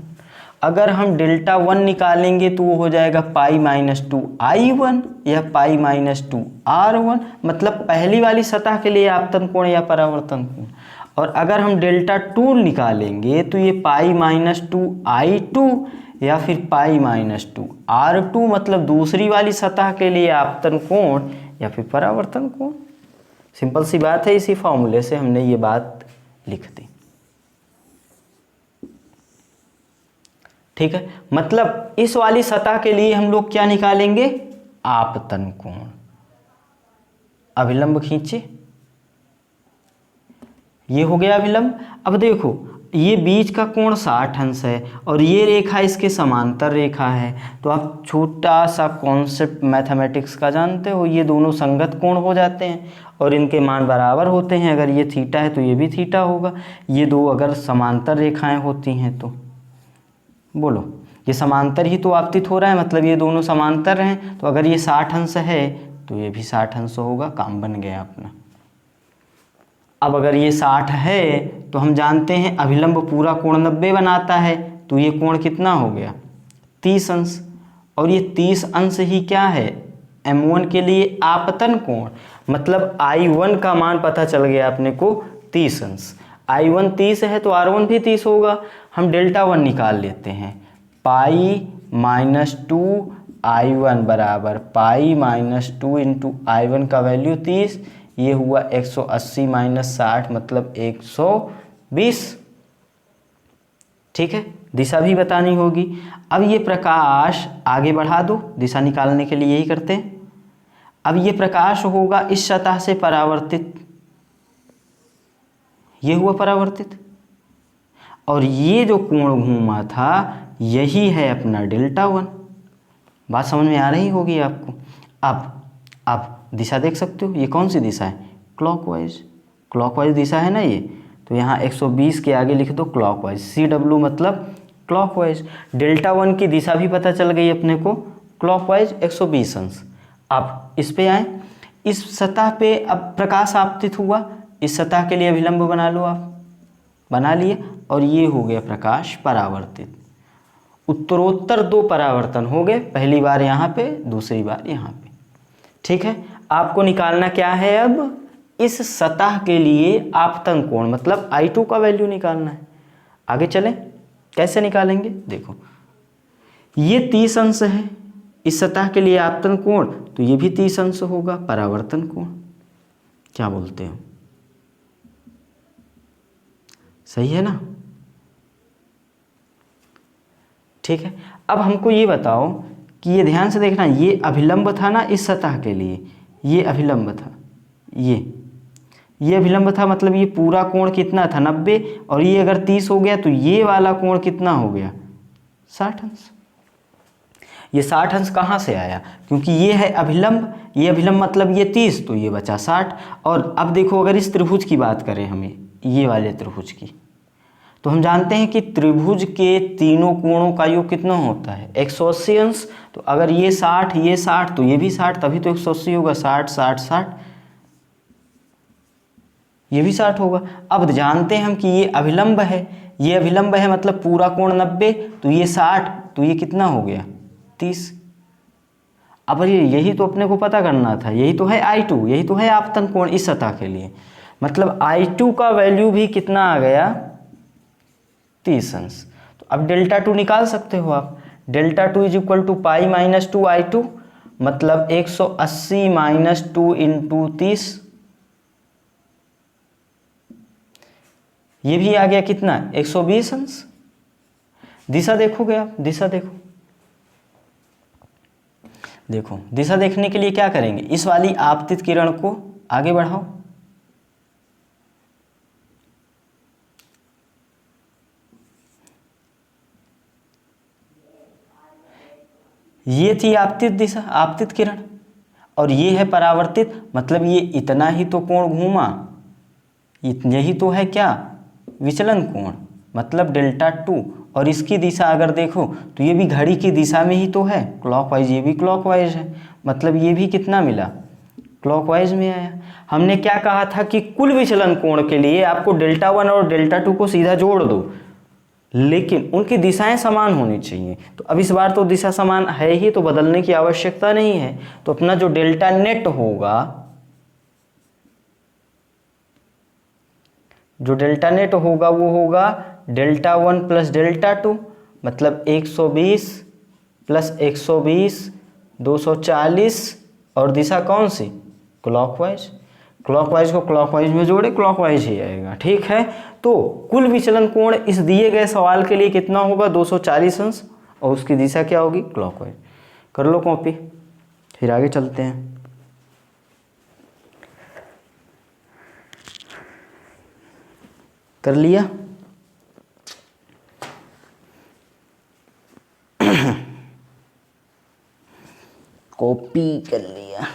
अगर हम डेल्टा 1 निकालेंगे तो वो हो जाएगा पाई माइनस 2i1 या पाई माइनस 2r1, मतलब पहली वाली सतह के लिए आपतन कोण या परावर्तन कोण। और अगर हम डेल्टा 2 निकालेंगे तो ये पाई माइनस 2i2 या फिर पाई माइनस 2r2, मतलब दूसरी वाली सतह के लिए आपतन कोण या फिर परावर्तन कोण। सिंपल सी बात है, इसी फॉर्मूले से हमने ये बात लिख दी। ठीक है, मतलब इस वाली सतह के लिए हम लोग क्या निकालेंगे? आपतन कोण। अभिलंब खींचे, ये हो गया अभिलंब। अब देखो ये बीच का कोण 60 अंश है और ये रेखा इसके समांतर रेखा है, तो आप छोटा सा कॉन्सेप्ट मैथमेटिक्स का जानते हो, ये दोनों संगत कोण हो जाते हैं और इनके मान बराबर होते हैं। अगर ये थीटा है तो ये भी थीटा होगा। ये दो अगर समांतर रेखाएं होती हैं तो बोलो, ये समांतर ही तो आपतित हो रहा है, मतलब ये दोनों समांतर हैं, तो अगर ये 60 अंश है तो ये भी 60 अंश होगा। काम बन गया अपना। अब अगर ये 60 है तो हम जानते हैं अभिलंब पूरा कोण 90 बनाता है, तो ये कोण कितना हो गया? 30 अंश। और ये 30 अंश ही क्या है? M1 के लिए आपतन कोण, मतलब I1 का मान पता चल गया अपने को 30 अंश। I1 30 है तो R1 भी 30 होगा। हम डेल्टा 1 निकाल लेते हैं, पाई माइनस 2i1 बराबर पाई माइनस 2 इंटू I1 का वैल्यू 30, ये हुआ 180 माइनस 60 मतलब 120। ठीक है, दिशा भी बतानी होगी। अब ये प्रकाश आगे बढ़ा दो, दिशा निकालने के लिए यही करते हैं। अब ये प्रकाश होगा इस सतह से परावर्तित, ये हुआ परावर्तित, और ये जो कोण घूमा था यही है अपना डेल्टा 1। बात समझ में आ रही होगी आपको। अब दिशा देख सकते हो, ये कौन सी दिशा है? क्लॉकवाइज। क्लॉकवाइज दिशा है ना ये, तो यहाँ 120 के आगे लिख दो क्लॉकवाइज। CW मतलब क्लॉकवाइज। डेल्टा 1 की दिशा भी पता चल गई अपने को, क्लॉकवाइज 120 अंश। अब इस पे आए, इस सतह पे अब प्रकाश आपतित हुआ, इस सतह के लिए अभिलंब बना लो आप। बना लिए, और ये हो गया प्रकाश परावर्तित। उत्तरोत्तर 2 परावर्तन हो गए, पहली बार यहाँ पे, दूसरी बार यहाँ पे। ठीक है, आपको निकालना क्या है? अब इस सतह के लिए आपतन कोण मतलब I2 का वैल्यू निकालना है। आगे चलें, कैसे निकालेंगे? देखो ये 30 अंश है, इस सतह के लिए आपतन कोण, तो ये भी 30 अंश होगा परावर्तन कोण। क्या बोलते हो? सही है ना? ठीक है, अब हमको ये बताओ कि ये ध्यान से देखना, ये अभिलंब था ना इस सतह के लिए, ये अभिलंब था, ये अभिलंब था, मतलब ये पूरा कोण कितना था? 90, और ये अगर 30 हो गया तो ये वाला कोण कितना हो गया? 60 अंश। ये 60 अंश कहाँ से आया? क्योंकि ये है अभिलंब, ये अभिलंब मतलब ये 30, तो ये बचा 60। और अब देखो अगर इस त्रिभुज की बात करें हमें, ये वाले त्रिभुज की, तो हम जानते हैं कि त्रिभुज के तीनों कोणों का योग कितना होता है 180 अंश। तो अगर ये 60 तो ये भी 60, तभी तो 180 होगा। 60 60 60, ये भी 60 होगा। अब जानते हैं हम कि ये अभिलंब है, ये अभिलंब है मतलब पूरा कोण 90, तो ये 60, तो ये कितना हो गया 30। अब यही तो अपने को पता करना था, यही तो है I2, यही तो है आपतन कोण इस सतह के लिए। मतलब I2 का वैल्यू भी कितना आ गया 30 अंश। तो अब डेल्टा 2 निकाल सकते हो आप। Delta 2 is equal to pi minus 2I2, मतलब 180 माइनस 2 इंटू 30। ये भी आ गया कितना 120 अंश। दिशा देखोगे आप, दिशा देखो, देखो दिशा देखने के लिए क्या करेंगे, इस वाली आपतित किरण को आगे बढ़ाओ। ये थी आपतित दिशा, आपतित किरण, और ये है परावर्तित, मतलब ये इतना ही तो कोण घूमा, यही तो है क्या विचलन कोण, मतलब डेल्टा 2। और इसकी दिशा अगर देखो तो ये भी घड़ी की दिशा में ही तो है, क्लॉकवाइज, ये भी क्लॉकवाइज है, मतलब ये भी कितना मिला क्लॉकवाइज में आया। हमने क्या कहा था कि कुल विचलन कोण के लिए आपको डेल्टा 1 और डेल्टा 2 को सीधा जोड़ दो, लेकिन उनकी दिशाएं समान होनी चाहिए। तो अब इस बार तो दिशा समान है ही, तो बदलने की आवश्यकता नहीं है। तो अपना जो डेल्टा नेट होगा, जो डेल्टा नेट होगा वो होगा डेल्टा 1 प्लस डेल्टा 2, मतलब 120 प्लस 120 240, और दिशा कौन सी क्लॉकवाइज। क्लॉकवाइज को क्लॉकवाइज में जोड़े, क्लॉकवाइज ही आएगा। ठीक है, तो कुल विचलन कोण इस दिए गए सवाल के लिए कितना होगा 240 अंश, और उसकी दिशा क्या होगी क्लॉकवाइज। कर लो कॉपी, फिर आगे चलते हैं। कर लिया? कॉपी कर लिया।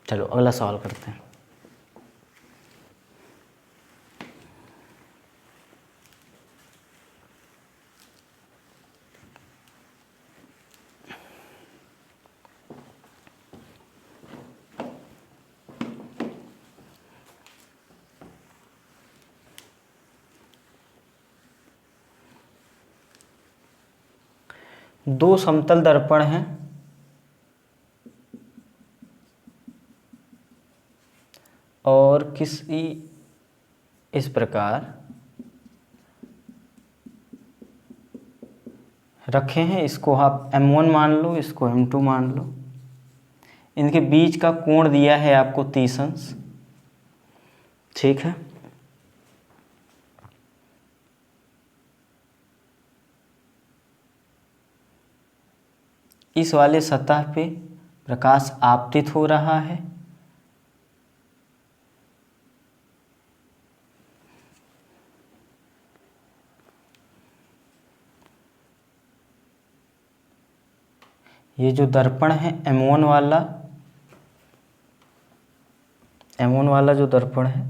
चलो अगला सवाल करते हैं। दो समतल दर्पण हैं और किसी इस प्रकार रखे हैं, इसको आप M1 मान लो, इसको M2 मान लो। इनके बीच का कोण दिया है आपको 30 अंश। ठीक है, इस वाले सतह पे प्रकाश आपतित हो रहा है, ये जो दर्पण है M1 वाला जो दर्पण है,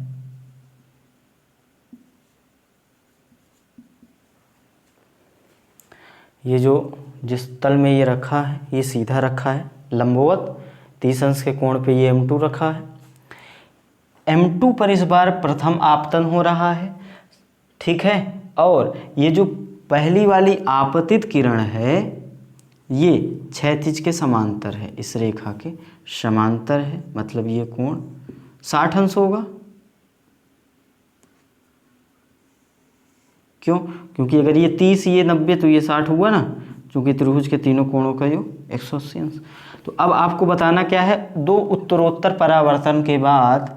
ये जो जिस तल में ये रखा है ये सीधा रखा है लंबवत, 30 अंश के कोण पे ये M2 रखा है। M2 पर इस बार प्रथम आपतन हो रहा है। ठीक है, और ये जो पहली वाली आपतित किरण है ये क्षैतिज के समांतर है, इस रेखा के समांतर है, मतलब ये कोण 60 अंश होगा। क्यों? क्योंकि अगर ये 30 ये 90 तो ये 60 हुआ ना, क्योंकि त्रिभुज के तीनों कोणों का योग 180 अंश। तो अब आपको बताना क्या है, दो उत्तरोत्तर परावर्तन के बाद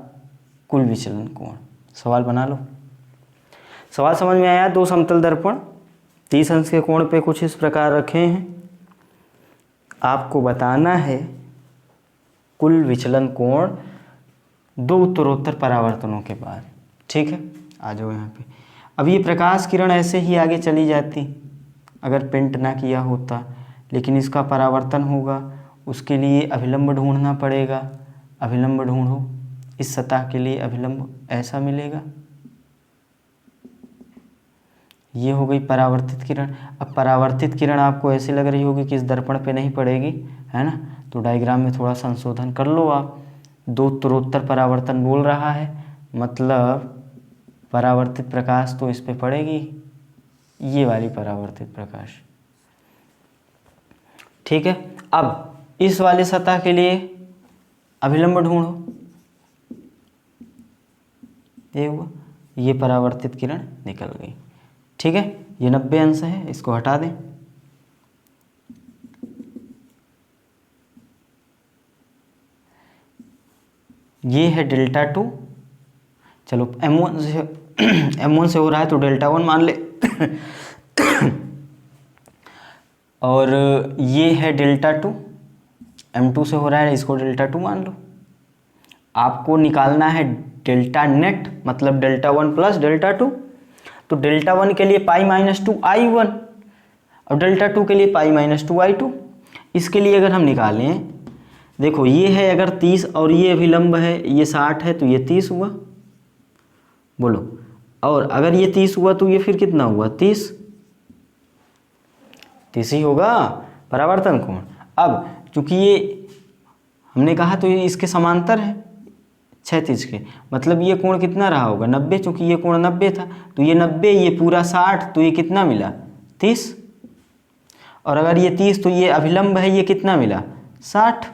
कुल विचलन कोण। सवाल बना लो। सवाल समझ में आया? दो समतल दर्पण 30 अंश के कोण पे कुछ इस प्रकार रखे हैं, आपको बताना है कुल विचलन कोण दो उत्तरोत्तर परावर्तनों के बाद। ठीक है, आ जाओ यहाँ पे। अब ये प्रकाश किरण ऐसे ही आगे चली जाती अगर पेंट ना किया होता, लेकिन इसका परावर्तन होगा, उसके लिए अभिलंब ढूंढना पड़ेगा। अभिलंब ढूंढो, इस सतह के लिए अभिलंब ऐसा मिलेगा। ये हो गई परावर्तित किरण। अब परावर्तित किरण आपको ऐसी लग रही होगी कि इस दर्पण पे नहीं पड़ेगी, है ना, तो डायग्राम में थोड़ा संशोधन कर लो आप। दो उत्तरोत्तर परावर्तन बोल रहा है, मतलब परावर्तित प्रकाश तो इस पे पड़ेगी, ये वाली परावर्तित प्रकाश। ठीक है, अब इस वाले सतह के लिए अभिलंब ढूंढो। ये हुआ, ये परावर्तित किरण निकल गई। ठीक है, ये 90 अंश है, इसको हटा दें। ये है डेल्टा 2। चलो M1 से M1 से हो रहा है तो डेल्टा 1 मान ले और ये है डेल्टा 2, M2 से हो रहा है, इसको डेल्टा 2 मान लो। आपको निकालना है डेल्टा नेट, मतलब डेल्टा 1 प्लस डेल्टा 2। तो डेल्टा 1 के लिए पाई माइनस 2i1 और डेल्टा 2 के लिए पाई माइनस 2i2। इसके लिए अगर हम निकालें, देखो ये है अगर 30 और ये अभिलंब है, ये 60 है, तो ये 30 हुआ, बोलो। और अगर ये 30 हुआ तो ये फिर कितना हुआ, 30 ही होगा परावर्तन कोण। अब चूंकि ये हमने कहा तो ये इसके समांतर है क्षैतिज के, मतलब ये कोण कितना रहा होगा, 90। चूंकि ये कोण 90 था तो ये 90, ये पूरा 60, तो ये कितना मिला, 30। और अगर ये 30 तो ये अभिलंब है, ये कितना मिला, 60।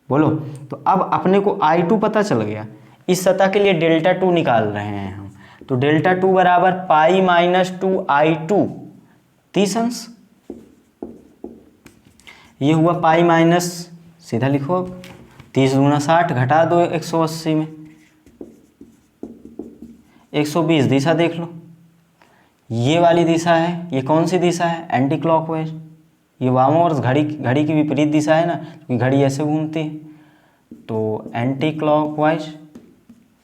बोलो, तो अब अपने को I2 पता चल गया। इस सतह के लिए डेल्टा 2 निकाल रहे हैं हम, तो डेल्टा 2 बराबर पाई माइनस 2i2, 30 अंश। ये हुआ पाई माइनस, सीधा लिखो अब, 30 दूना 60, घटा दो 180 में 120। दिशा देख लो, ये वाली दिशा है, ये कौन सी दिशा है, एंटी क्लॉकवाइज। ये वामोवर्स, घड़ी की विपरीत दिशा है ना, क्योंकि घड़ी ऐसे घूमती है, तो एंटी क्लॉकवाइज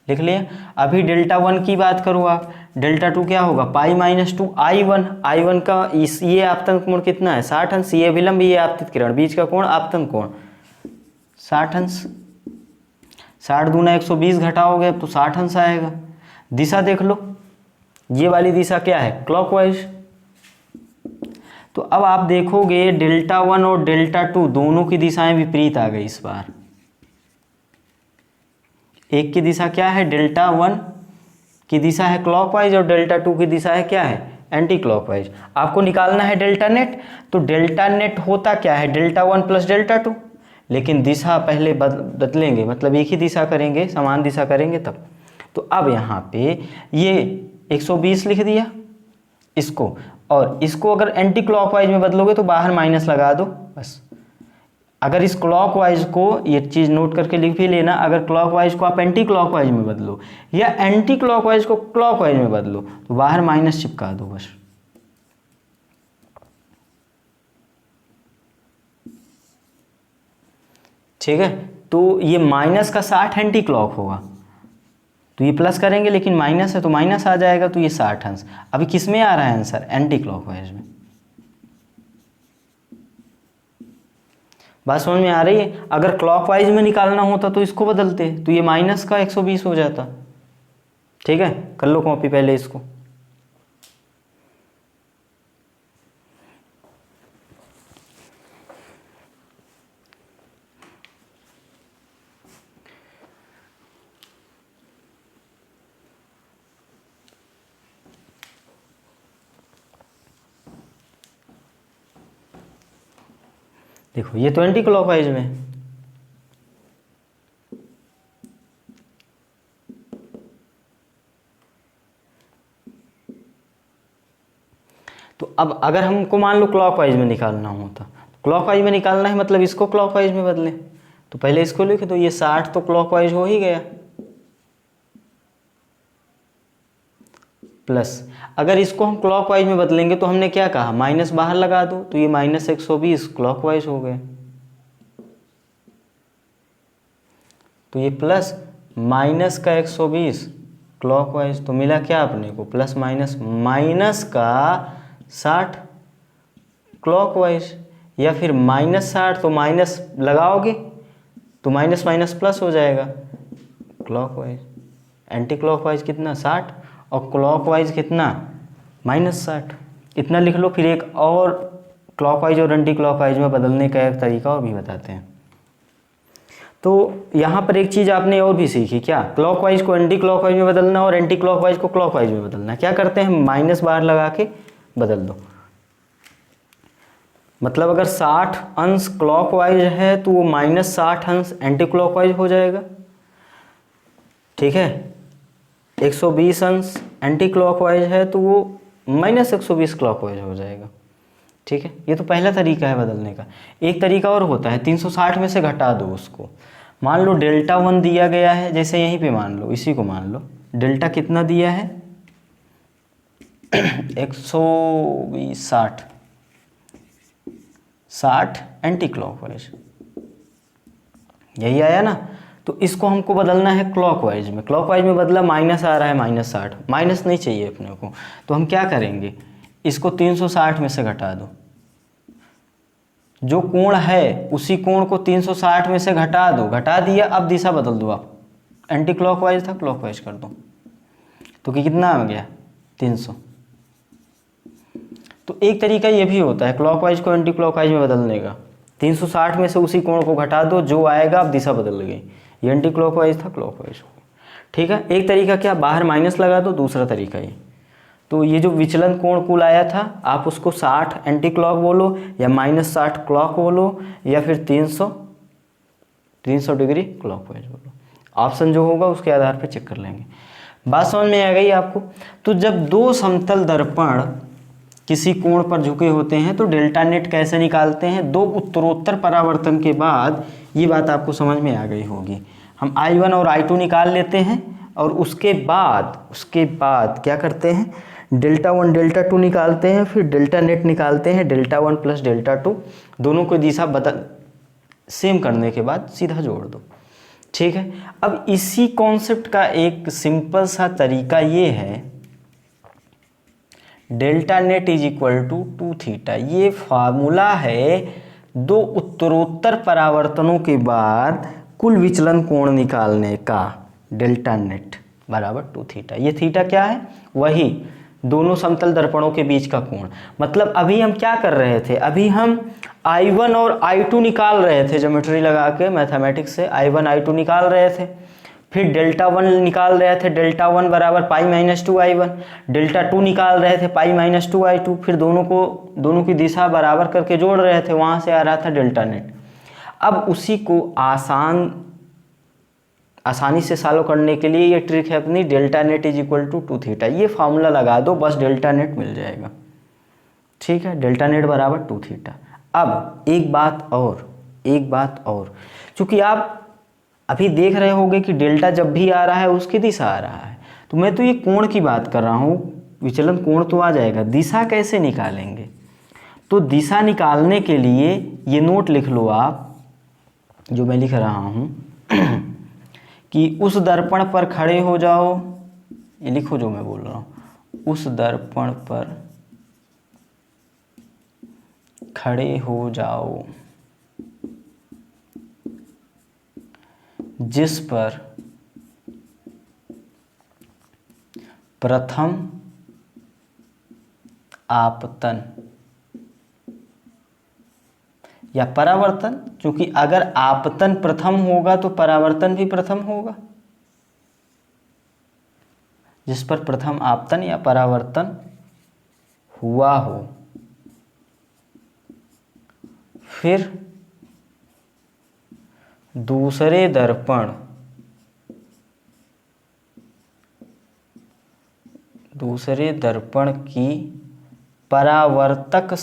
लिख लिया। अभी डेल्टा 1 की बात करो आप, डेल्टा 2 क्या होगा, पाई माइनस 2i1। i1 का ये आपतन कोण कितना है, 60 अंश। ये अभिलंब, ये आपतित किरण, बीच का कोण आपतन कोण 60 अंश। 60 दूना 120, घटाओगे अब तो 60 अंश आएगा। दिशा देख लो, ये वाली दिशा क्या है, क्लॉकवाइज। तो अब आप देखोगे डेल्टा 1 और डेल्टा 2 दोनों की दिशाएं विपरीत आ गई इस बार। एक की दिशा क्या है, डेल्टा 1 की दिशा है क्लॉकवाइज और डेल्टा 2 की दिशा है क्या है, एंटी क्लॉकवाइज। आपको निकालना है डेल्टा नेट, तो डेल्टा नेट होता क्या है, डेल्टा 1 प्लस डेल्टा 2, लेकिन दिशा पहले बदलेंगे, मतलब एक ही दिशा करेंगे, समान दिशा करेंगे तब। तो अब यहाँ पे ये 120 लिख दिया इसको, और इसको अगर एंटी क्लॉकवाइज में बदलोगे तो बाहर माइनस लगा दो बस। अगर इस क्लॉकवाइज को, ये चीज़ नोट करके लिख भी लेना, अगर क्लॉकवाइज को आप एंटी क्लॉकवाइज में बदलो या एंटी क्लॉकवाइज को क्लॉकवाइज में बदलो तो बाहर माइनस चिपका दो बस। ठीक है, तो ये माइनस का 60 एंटी क्लॉक होगा, तो ये प्लस करेंगे लेकिन माइनस है तो माइनस आ जाएगा, तो ये 60 अंश। अभी किस में आ रहा है आंसर, एंटी क्लॉकवाइज में। बात समझ में आ रही है। अगर क्लॉकवाइज में निकालना होता तो इसको बदलते, तो ये माइनस का 120 हो जाता। ठीक है, कर लो कॉपी पहले इसको। देखो ये तो एंटी क्लॉकवाइज में, तो अब अगर हमको मान लो क्लॉकवाइज में निकालना होता, क्लॉकवाइज में निकालना है मतलब इसको क्लॉकवाइज में बदलें, तो पहले इसको लिखे, तो ये 60 तो क्लॉकवाइज हो ही गया, प्लस अगर इसको हम क्लॉकवाइज में बदलेंगे तो हमने क्या कहा, माइनस बाहर लगा दो, तो ये माइनस 120 क्लॉकवाइज हो गए, तो ये प्लस माइनस का 120 क्लॉकवाइज। तो मिला क्या अपने को, प्लस माइनस, माइनस का 60 क्लॉकवाइज, या फिर -60 तो माइनस लगाओगे तो माइनस माइनस प्लस हो जाएगा क्लॉकवाइज। एंटी क्लॉकवाइज कितना 60 और क्लॉकवाइज कितना -60। इतना लिख लो। फिर एक और क्लॉकवाइज और एंटी क्लॉकवाइज में बदलने का एक तरीका और भी बताते हैं। तो यहाँ पर एक चीज़ आपने और भी सीखी क्या, क्लॉकवाइज को एंटी क्लॉकवाइज में बदलना और एंटी क्लॉकवाइज को क्लॉकवाइज में बदलना। क्या करते हैं, माइनस बार लगा के बदल दो। मतलब अगर 60 अंश क्लॉकवाइज है तो वो -60 अंश एंटी क्लॉकवाइज हो जाएगा। ठीक है, 120 अंश एंटी क्लॉकवाइज है तो वो -120 क्लॉकवाइज हो जाएगा। ठीक है, ये तो पहला तरीका है बदलने का। एक तरीका और होता है, 360 में से घटा दो उसको। मान लो डेल्टा 1 दिया गया है, जैसे यहीं पे मान लो, इसी को मान लो, डेल्टा कितना दिया है 120, 60 एंटी क्लॉकवाइज, यही आया ना। तो इसको हमको बदलना है क्लॉकवाइज में। क्लॉकवाइज में बदला, माइनस आ रहा है -60, माइनस नहीं चाहिए अपने को। तो हम क्या करेंगे, इसको 360 में से घटा दो। जो कोण है उसी कोण को 360 में से घटा दो। घटा दिया, अब दिशा बदल दो आप, एंटी क्लॉकवाइज था क्लॉकवाइज कर दो। तो कितना आ गया 300। तो एक तरीका ये भी होता है क्लॉकवाइज को एंटी क्लॉकवाइज में बदलने का। 360 में से उसी कोण को घटा दो, जो आएगा अब दिशा बदल गई। ये एंटी क्लॉकवाइज था क्लॉकवाइज। ठीक है, एक तरीका क्या, बाहर माइनस लगा दो, दूसरा तरीका ये। तो ये जो विचलन कोण कुल आया था, आप उसको 60 एंटी क्लॉक बोलो या -60 क्लॉक बोलो या फिर 300 डिग्री क्लॉकवाइज बोलो। ऑप्शन जो होगा उसके आधार पर चेक कर लेंगे। बात समझ में आ गई आपको। तो जब दो समतल दर्पण किसी कोण पर झुके होते हैं तो डेल्टा नेट कैसे निकालते हैं, दो उत्तरोत्तर परावर्तन के बाद, ये बात आपको समझ में आ गई होगी। हम I1 और I2 निकाल लेते हैं और उसके बाद क्या करते हैं, डेल्टा 1 डेल्टा 2 निकालते हैं, फिर डेल्टा नेट निकालते हैं, डेल्टा 1 प्लस डेल्टा 2, दोनों को दिशा बदल सेम करने के बाद सीधा जोड़ दो। ठीक है, अब इसी कॉन्सेप्ट का एक सिंपल सा तरीका ये है, delta net is equal to 2 theta. ये फार्मूला है दो उत्तरोत्तर परावर्तनों के बाद कुल विचलन कोण निकालने का। डेल्टा नेट बराबर 2 थीटा। ये थीटा क्या है, वही दोनों समतल दर्पणों के बीच का कोण। मतलब अभी हम क्या कर रहे थे, अभी हम I1 और I2 निकाल रहे थे, ज्योमेट्री लगा के मैथमेटिक्स से I1 I2 निकाल रहे थे। फिर डेल्टा 1 निकाल रहे थे, डेल्टा 1 बराबर π-2I1, डेल्टा 2 निकाल रहे थे π-2I2। फिर दोनों की दिशा बराबर करके जोड़ रहे थे, वहाँ से आ रहा था डेल्टा नेट। अब उसी को आसानी से सॉल्व करने के लिए ये ट्रिक है अपनी, delta net is equal to 2 theta. ये फार्मूला लगा दो, बस डेल्टा नेट मिल जाएगा। ठीक है, डेल्टा नेट बराबर 2 थीटा। अब एक बात और, चूंकि आप अभी देख रहे होंगे कि डेल्टा जब भी आ रहा है उसकी दिशा आ रहा है, तो मैं तो ये कोण की बात कर रहा हूँ, विचलन कोण तो आ जाएगा, दिशा कैसे निकालेंगे। तो दिशा निकालने के लिए ये नोट लिख लो आप, जो मैं लिख रहा हूँ कि उस दर्पण पर खड़े हो जाओ, ये लिखो जो मैं बोल रहा हूँ, उस दर्पण पर खड़े हो जाओ जिस पर प्रथम आपतन या परावर्तन, क्योंकि अगर आपतन प्रथम होगा तो परावर्तन भी प्रथम होगा, जिस पर प्रथम आपतन या परावर्तन हुआ हो, फिर दूसरे दर्पण की परावर्तक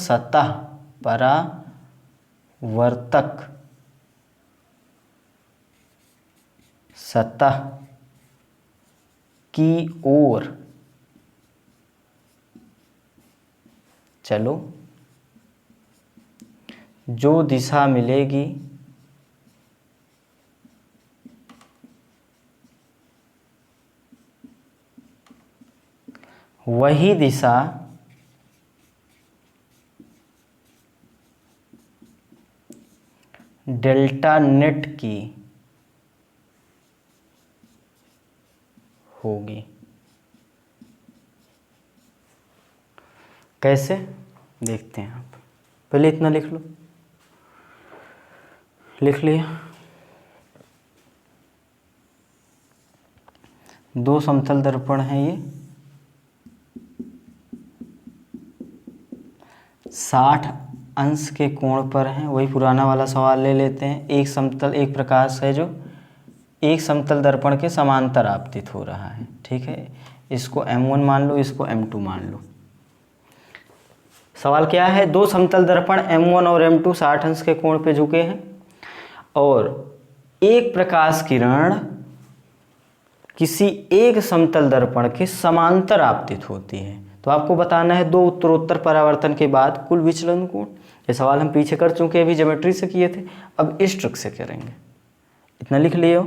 सतह की ओर चलो, जो दिशा मिलेगी वही दिशा डेल्टा नेट की होगी। कैसे देखते हैं आप, पहले इतना लिख लो। लिख लिया। दो समतल दर्पण हैं ये, 60 अंश के कोण पर हैं। वही पुराना वाला सवाल ले लेते हैं। एक समतल, एक प्रकाश है जो एक समतल दर्पण के समांतर आपतित हो रहा है। ठीक है, इसको M1 मान लो, इसको M2 मान लो। सवाल क्या है? दो समतल दर्पण M1 और M2 60 अंश के कोण पे झुके हैं और एक प्रकाश किरण किसी एक समतल दर्पण के समांतर आपतित होती है। तो आपको बताना है दो उत्तरोत्तर परावर्तन के बाद कुल विचलन कोण। ये सवाल हम पीछे कर चुके हैं, अभी ज्योमेट्री से किए थे, अब इस ट्रिक से करेंगे। इतना लिख लियो।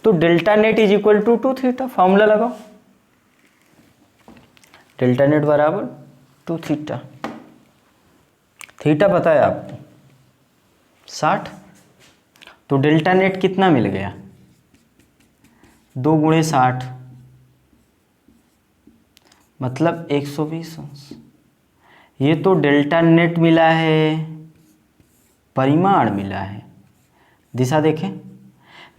तो delta net is equal to 2 theta, formula लगाओ। डेल्टा नेट बराबर 2 थीटा। थीटा पता है आपको 60, तो डेल्टा नेट कितना मिल गया? 2 गुणे 60 मतलब 120 अंश। ये तो डेल्टा नेट मिला है, परिमाण मिला है। दिशा देखें,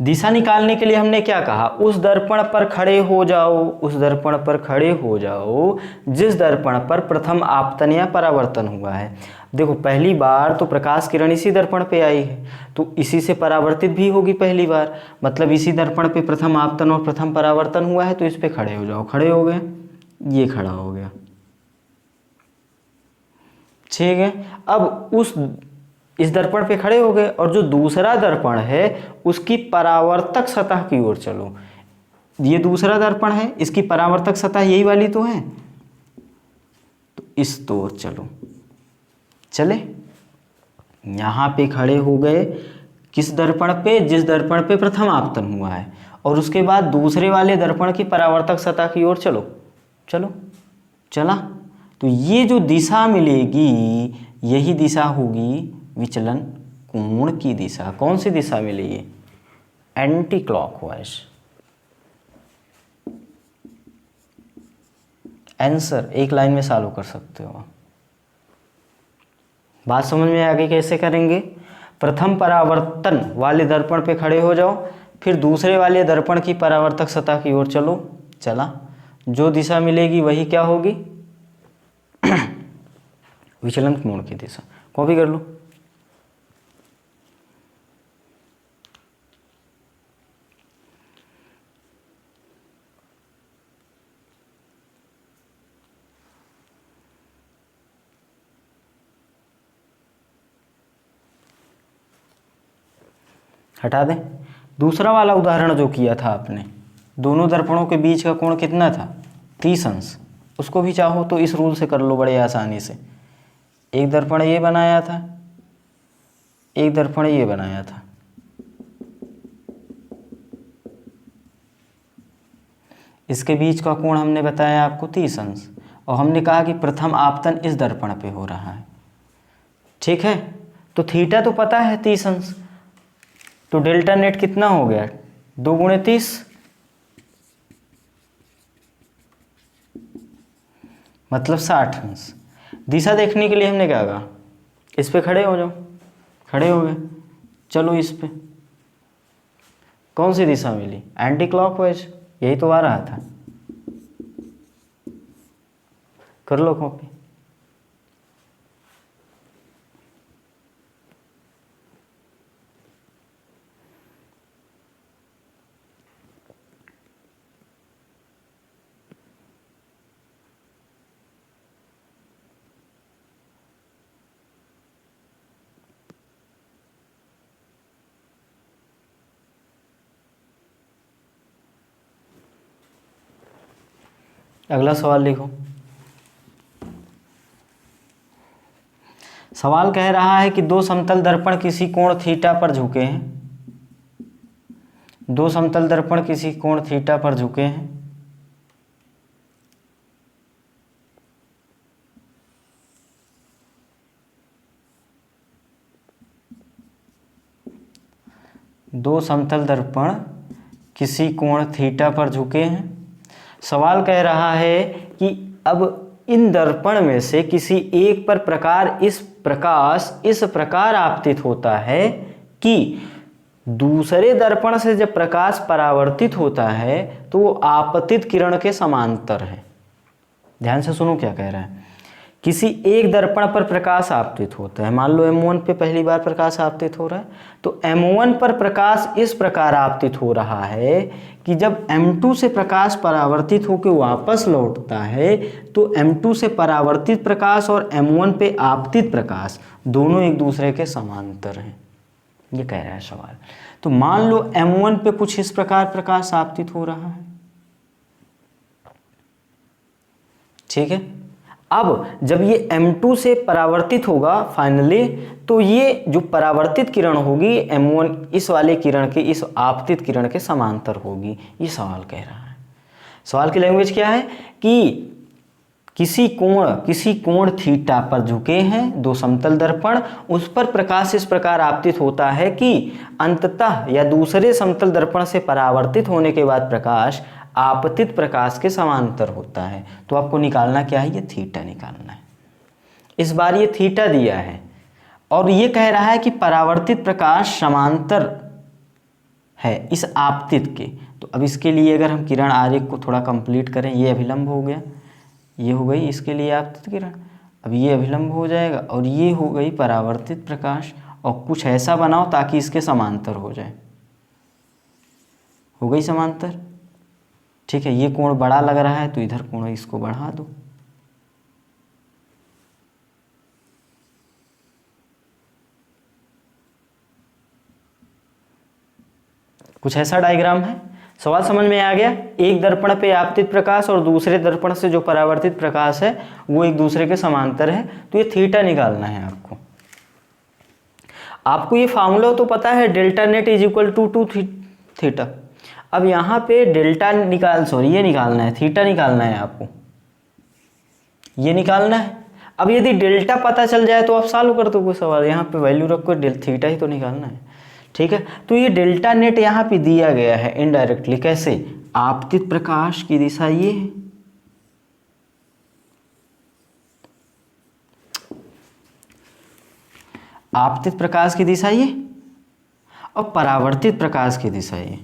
दिशा निकालने के लिए हमने क्या कहा? उस दर्पण पर खड़े हो जाओ, उस दर्पण पर खड़े हो जाओ जिस दर्पण पर प्रथम आपतन या परावर्तन हुआ है। देखो पहली बार तो प्रकाश किरण इसी दर्पण पे आई है, तो इसी से परावर्तित भी होगी पहली बार, मतलब इसी दर्पण पे प्रथम आपतन और प्रथम परावर्तन हुआ है, तो इस पे खड़े हो जाओ। खड़े हो गए, ये खड़ा हो गया। ठीक है, अब इस दर्पण पे खड़े हो गए और जो दूसरा दर्पण है उसकी परावर्तक सतह की ओर चलो। ये दूसरा दर्पण है, इसकी परावर्तक सतह यही वाली तो है, तो इस ओर चलो। चले, यहां पे खड़े हो गए किस दर्पण पे? जिस दर्पण पे प्रथम आपतन हुआ है, और उसके बाद दूसरे वाले दर्पण की परावर्तक सतह की ओर चलो। चलो, चला, तो ये जो दिशा मिलेगी यही दिशा होगी विचलन कोण की दिशा। कौन सी दिशा मिलेगी? Anti clockwise. आंसर एक लाइन में सॉल्व कर सकते हो। बात समझ में आ गई? कैसे करेंगे? प्रथम परावर्तन वाले दर्पण पे खड़े हो जाओ, फिर दूसरे वाले दर्पण की परावर्तक सतह की ओर चलो। चला, जो दिशा मिलेगी वही क्या होगी? विचलन कोण की दिशा। कॉपी कर लो। हटा दें। दूसरा वाला उदाहरण जो किया था आपने, दोनों दर्पणों के बीच का कोण कितना था? 30 अंश। उसको भी चाहो तो इस रूल से कर लो बड़े आसानी से। एक दर्पण ये बनाया था, एक दर्पण ये बनाया था। इसके बीच का कोण हमने बताया आपको 30 अंश, और हमने कहा कि प्रथम आपतन इस दर्पण पे हो रहा है। ठीक है, तो थीटा तो पता है 30 अंश, तो डेल्टा नेट कितना हो गया? 2 गुणे 30 मतलब 60 अंश। दिशा देखने के लिए हमने क्या कहा? इस पे खड़े हो जाओ। खड़े हो गए, चलो इस पे। कौन सी दिशा मिली? Anti clockwise. यही तो आ रहा था। कर लो कॉपी। अगला सवाल लिखो। सवाल कह रहा है कि दो समतल दर्पण किसी कोण थीटा पर झुके हैं। दो समतल दर्पण किसी कोण थीटा पर झुके हैं। दो समतल दर्पण किसी कोण थीटा पर झुके हैं। सवाल कह रहा है कि अब इन दर्पण में से किसी एक पर प्रकाश इस प्रकार आपतित होता है कि दूसरे दर्पण से जब प्रकाश परावर्तित होता है तो वो आपतित किरण के समांतर है। ध्यान से सुनो क्या कह रहा है। किसी एक दर्पण पर प्रकाश आपतित होता है, मान लो M1 पे पहली बार प्रकाश आपतित हो रहा है, तो M1 पर प्रकाश इस प्रकार आपतित हो रहा है कि जब M2 से प्रकाश परावर्तित होकर वापस लौटता है तो M2 से परावर्तित प्रकाश और M1 पे आपतित प्रकाश दोनों एक दूसरे के समांतर हैं, ये कह रहा है सवाल। तो मान लो M1 पे कुछ इस प्रकार प्रकाश आपतित हो रहा है, ठीक है। अब जब ये M2 से परावर्तित होगा फाइनली, तो ये जो परावर्तित किरण होगी M1 इस वाले किरण के, इस आपतित किरण के समांतर होगी, ये सवाल कह रहा है। सवाल की लैंग्वेज क्या है कि किसी कोण थीटा पर झुके हैं दो समतल दर्पण, उस पर प्रकाश इस प्रकार आपतित होता है कि अंततः या दूसरे समतल दर्पण से परावर्तित होने के बाद प्रकाश आपतित प्रकाश के समांतर होता है। तो आपको निकालना क्या है, ये थीटा निकालना है। इस बार ये थीटा दिया है और ये कह रहा है कि परावर्तित प्रकाश समांतर है इस आपतित के। तो अब इसके लिए अगर हम किरण आरेख को थोड़ा कंप्लीट करें, ये अभिलंब हो गया, ये हो गई इसके लिए आपतित किरण, अब ये अभिलंब हो जाएगा और ये हो गई परावर्तित प्रकाश, और कुछ ऐसा बनाओ ताकि इसके समांतर हो जाए, हो गई समांतर, ठीक है। ये कोण बड़ा लग रहा है तो इधर कोण इसको बढ़ा दो, कुछ ऐसा डायग्राम है। सवाल समझ में आ गया। एक दर्पण पे आपतित प्रकाश और दूसरे दर्पण से जो परावर्तित प्रकाश है वो एक दूसरे के समांतर है, तो ये थीटा निकालना है आपको। आपको ये फार्मूला तो पता है, delta net is equal to theta. अब यहाँ पे ये निकालना है, थीटा निकालना है आपको, ये निकालना है। अब यदि डेल्टा पता चल जाए तो आप सॉल्व कर दो कोई सवाल, यहाँ पे वैल्यू रखो, थीटा ही तो निकालना है, ठीक है। तो ये डेल्टा नेट यहाँ पे दिया गया है इनडायरेक्टली, कैसे, आपतित प्रकाश की दिशा ये है, आपतित प्रकाश की दिशा ये और परावर्तित प्रकाश की दिशा ये,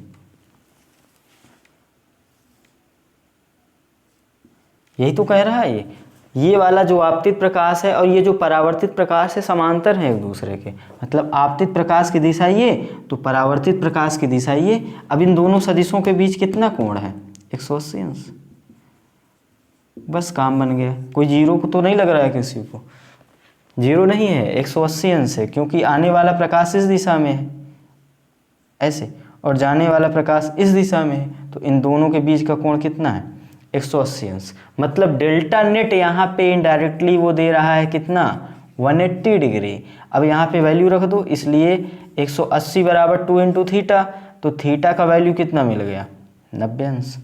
यही तो कह रहा है। ये वाला जो आपतित प्रकाश है और ये जो परावर्तित प्रकाश है समांतर है एक दूसरे के, मतलब आपतित प्रकाश की दिशा ये तो परावर्तित प्रकाश की दिशा ये। अब इन दोनों सदिशों के बीच कितना कोण है, 180 अंश, बस काम बन गया। कोई जीरो को तो नहीं लग रहा है, किसी को जीरो नहीं है, 180 अंश है, क्योंकि आने वाला प्रकाश इस दिशा में है ऐसे और जाने वाला प्रकाश इस दिशा में है, तो इन दोनों के बीच का कोण कितना है, 180 अंश। मतलब डेल्टा नेट यहाँ पे इनडायरेक्टली वो दे रहा है कितना, 180 डिग्री। अब यहाँ पे वैल्यू रख दो, इसलिए 180 बराबर 2 इंटू थीटा, तो थीटा का वैल्यू कितना मिल गया, 90 अंश।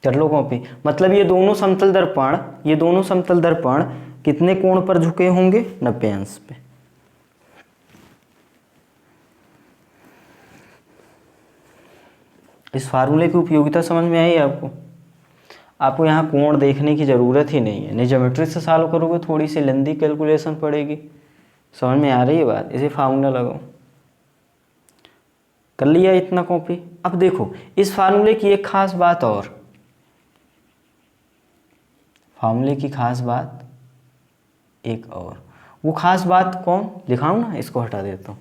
कर लो कॉपी। मतलब ये दोनों समतल दर्पण कितने कोण पर झुके होंगे, 90 अंश पे। इस फार्मूले की उपयोगिता समझ में आई आपको। आपको यहाँ कोण देखने की ज़रूरत ही नहीं है, नहीं ज्योमेट्री से सॉल्व करोगे थोड़ी सी लेंदी कैलकुलेशन पड़ेगी। समझ में आ रही है बात, इसे फार्मूला लगाओ। कर लिया इतना कॉपी। अब देखो इस फार्मूले की एक खास बात और, फार्मूले की खास बात एक और, वो खास बात कौन, दिखाऊं ना, इसको हटा देता हूँ।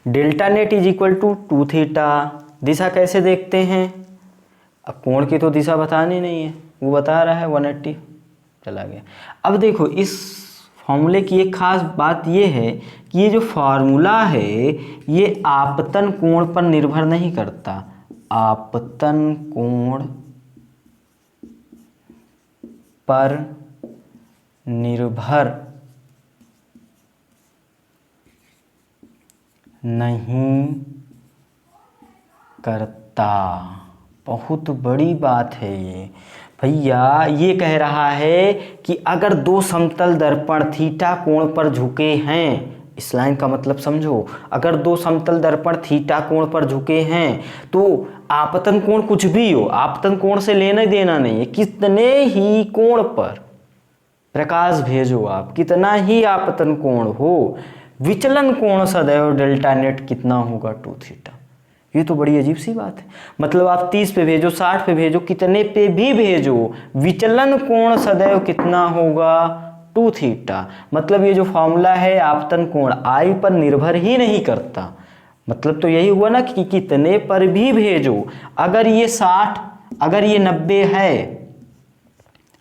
Delta net is equal to 2 theta. दिशा कैसे देखते हैं, अब कोण की तो दिशा बतानी नहीं है, वो बता रहा है 180, चला गया। अब देखो इस फॉर्मूले की एक खास बात ये है कि ये जो फार्मूला है ये आपतन कोण पर निर्भर नहीं करता, आपतन कोण पर निर्भर नहीं करता। बहुत बड़ी बात है ये भैया ये कह रहा है कि अगर दो समतल दर्पण थीटा कोण पर झुके हैं, इस लाइन का मतलब समझो, अगर दो समतल दर्पण थीटा कोण पर झुके हैं तो आपतन कोण कुछ भी हो, आपतन कोण से लेना देना नहीं है, कितने ही कोण पर प्रकाश भेजो आप, कितना ही आपतन कोण हो, विचलन कोण सदैव डेल्टा नेट कितना होगा 2 थीटा। ये तो बड़ी अजीब सी बात है। मतलब आप 30 पे भेजो, 60 पे भेजो, कितने पे भी भेजो, विचलन कोण सदैव कितना होगा 2 थीटा। मतलब ये जो फॉर्मूला है आपतन कोण आई पर निर्भर ही नहीं करता। मतलब तो यही हुआ ना कि कितने पर भी भेजो, अगर ये 60, अगर ये 90 है,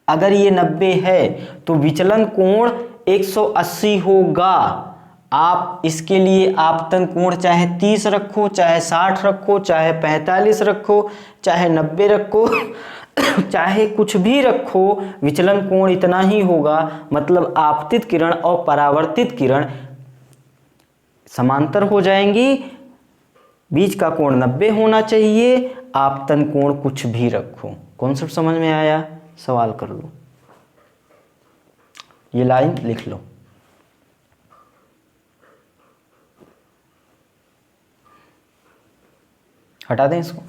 अगर ये 90 है तो विचलन कोण 180 होगा। आप इसके लिए आपतन कोण चाहे 30 रखो, चाहे 60 रखो, चाहे 45 रखो, चाहे 90 रखो चाहे कुछ भी रखो, विचलन कोण इतना ही होगा। मतलब आपतित किरण और परावर्तित किरण समांतर हो जाएंगी, बीच का कोण 90 होना चाहिए, आपतन कोण कुछ भी रखो। कॉन्सेप्ट समझ में आया? सवाल कर लो, ये लाइन लिख लो। हटा दें इसको।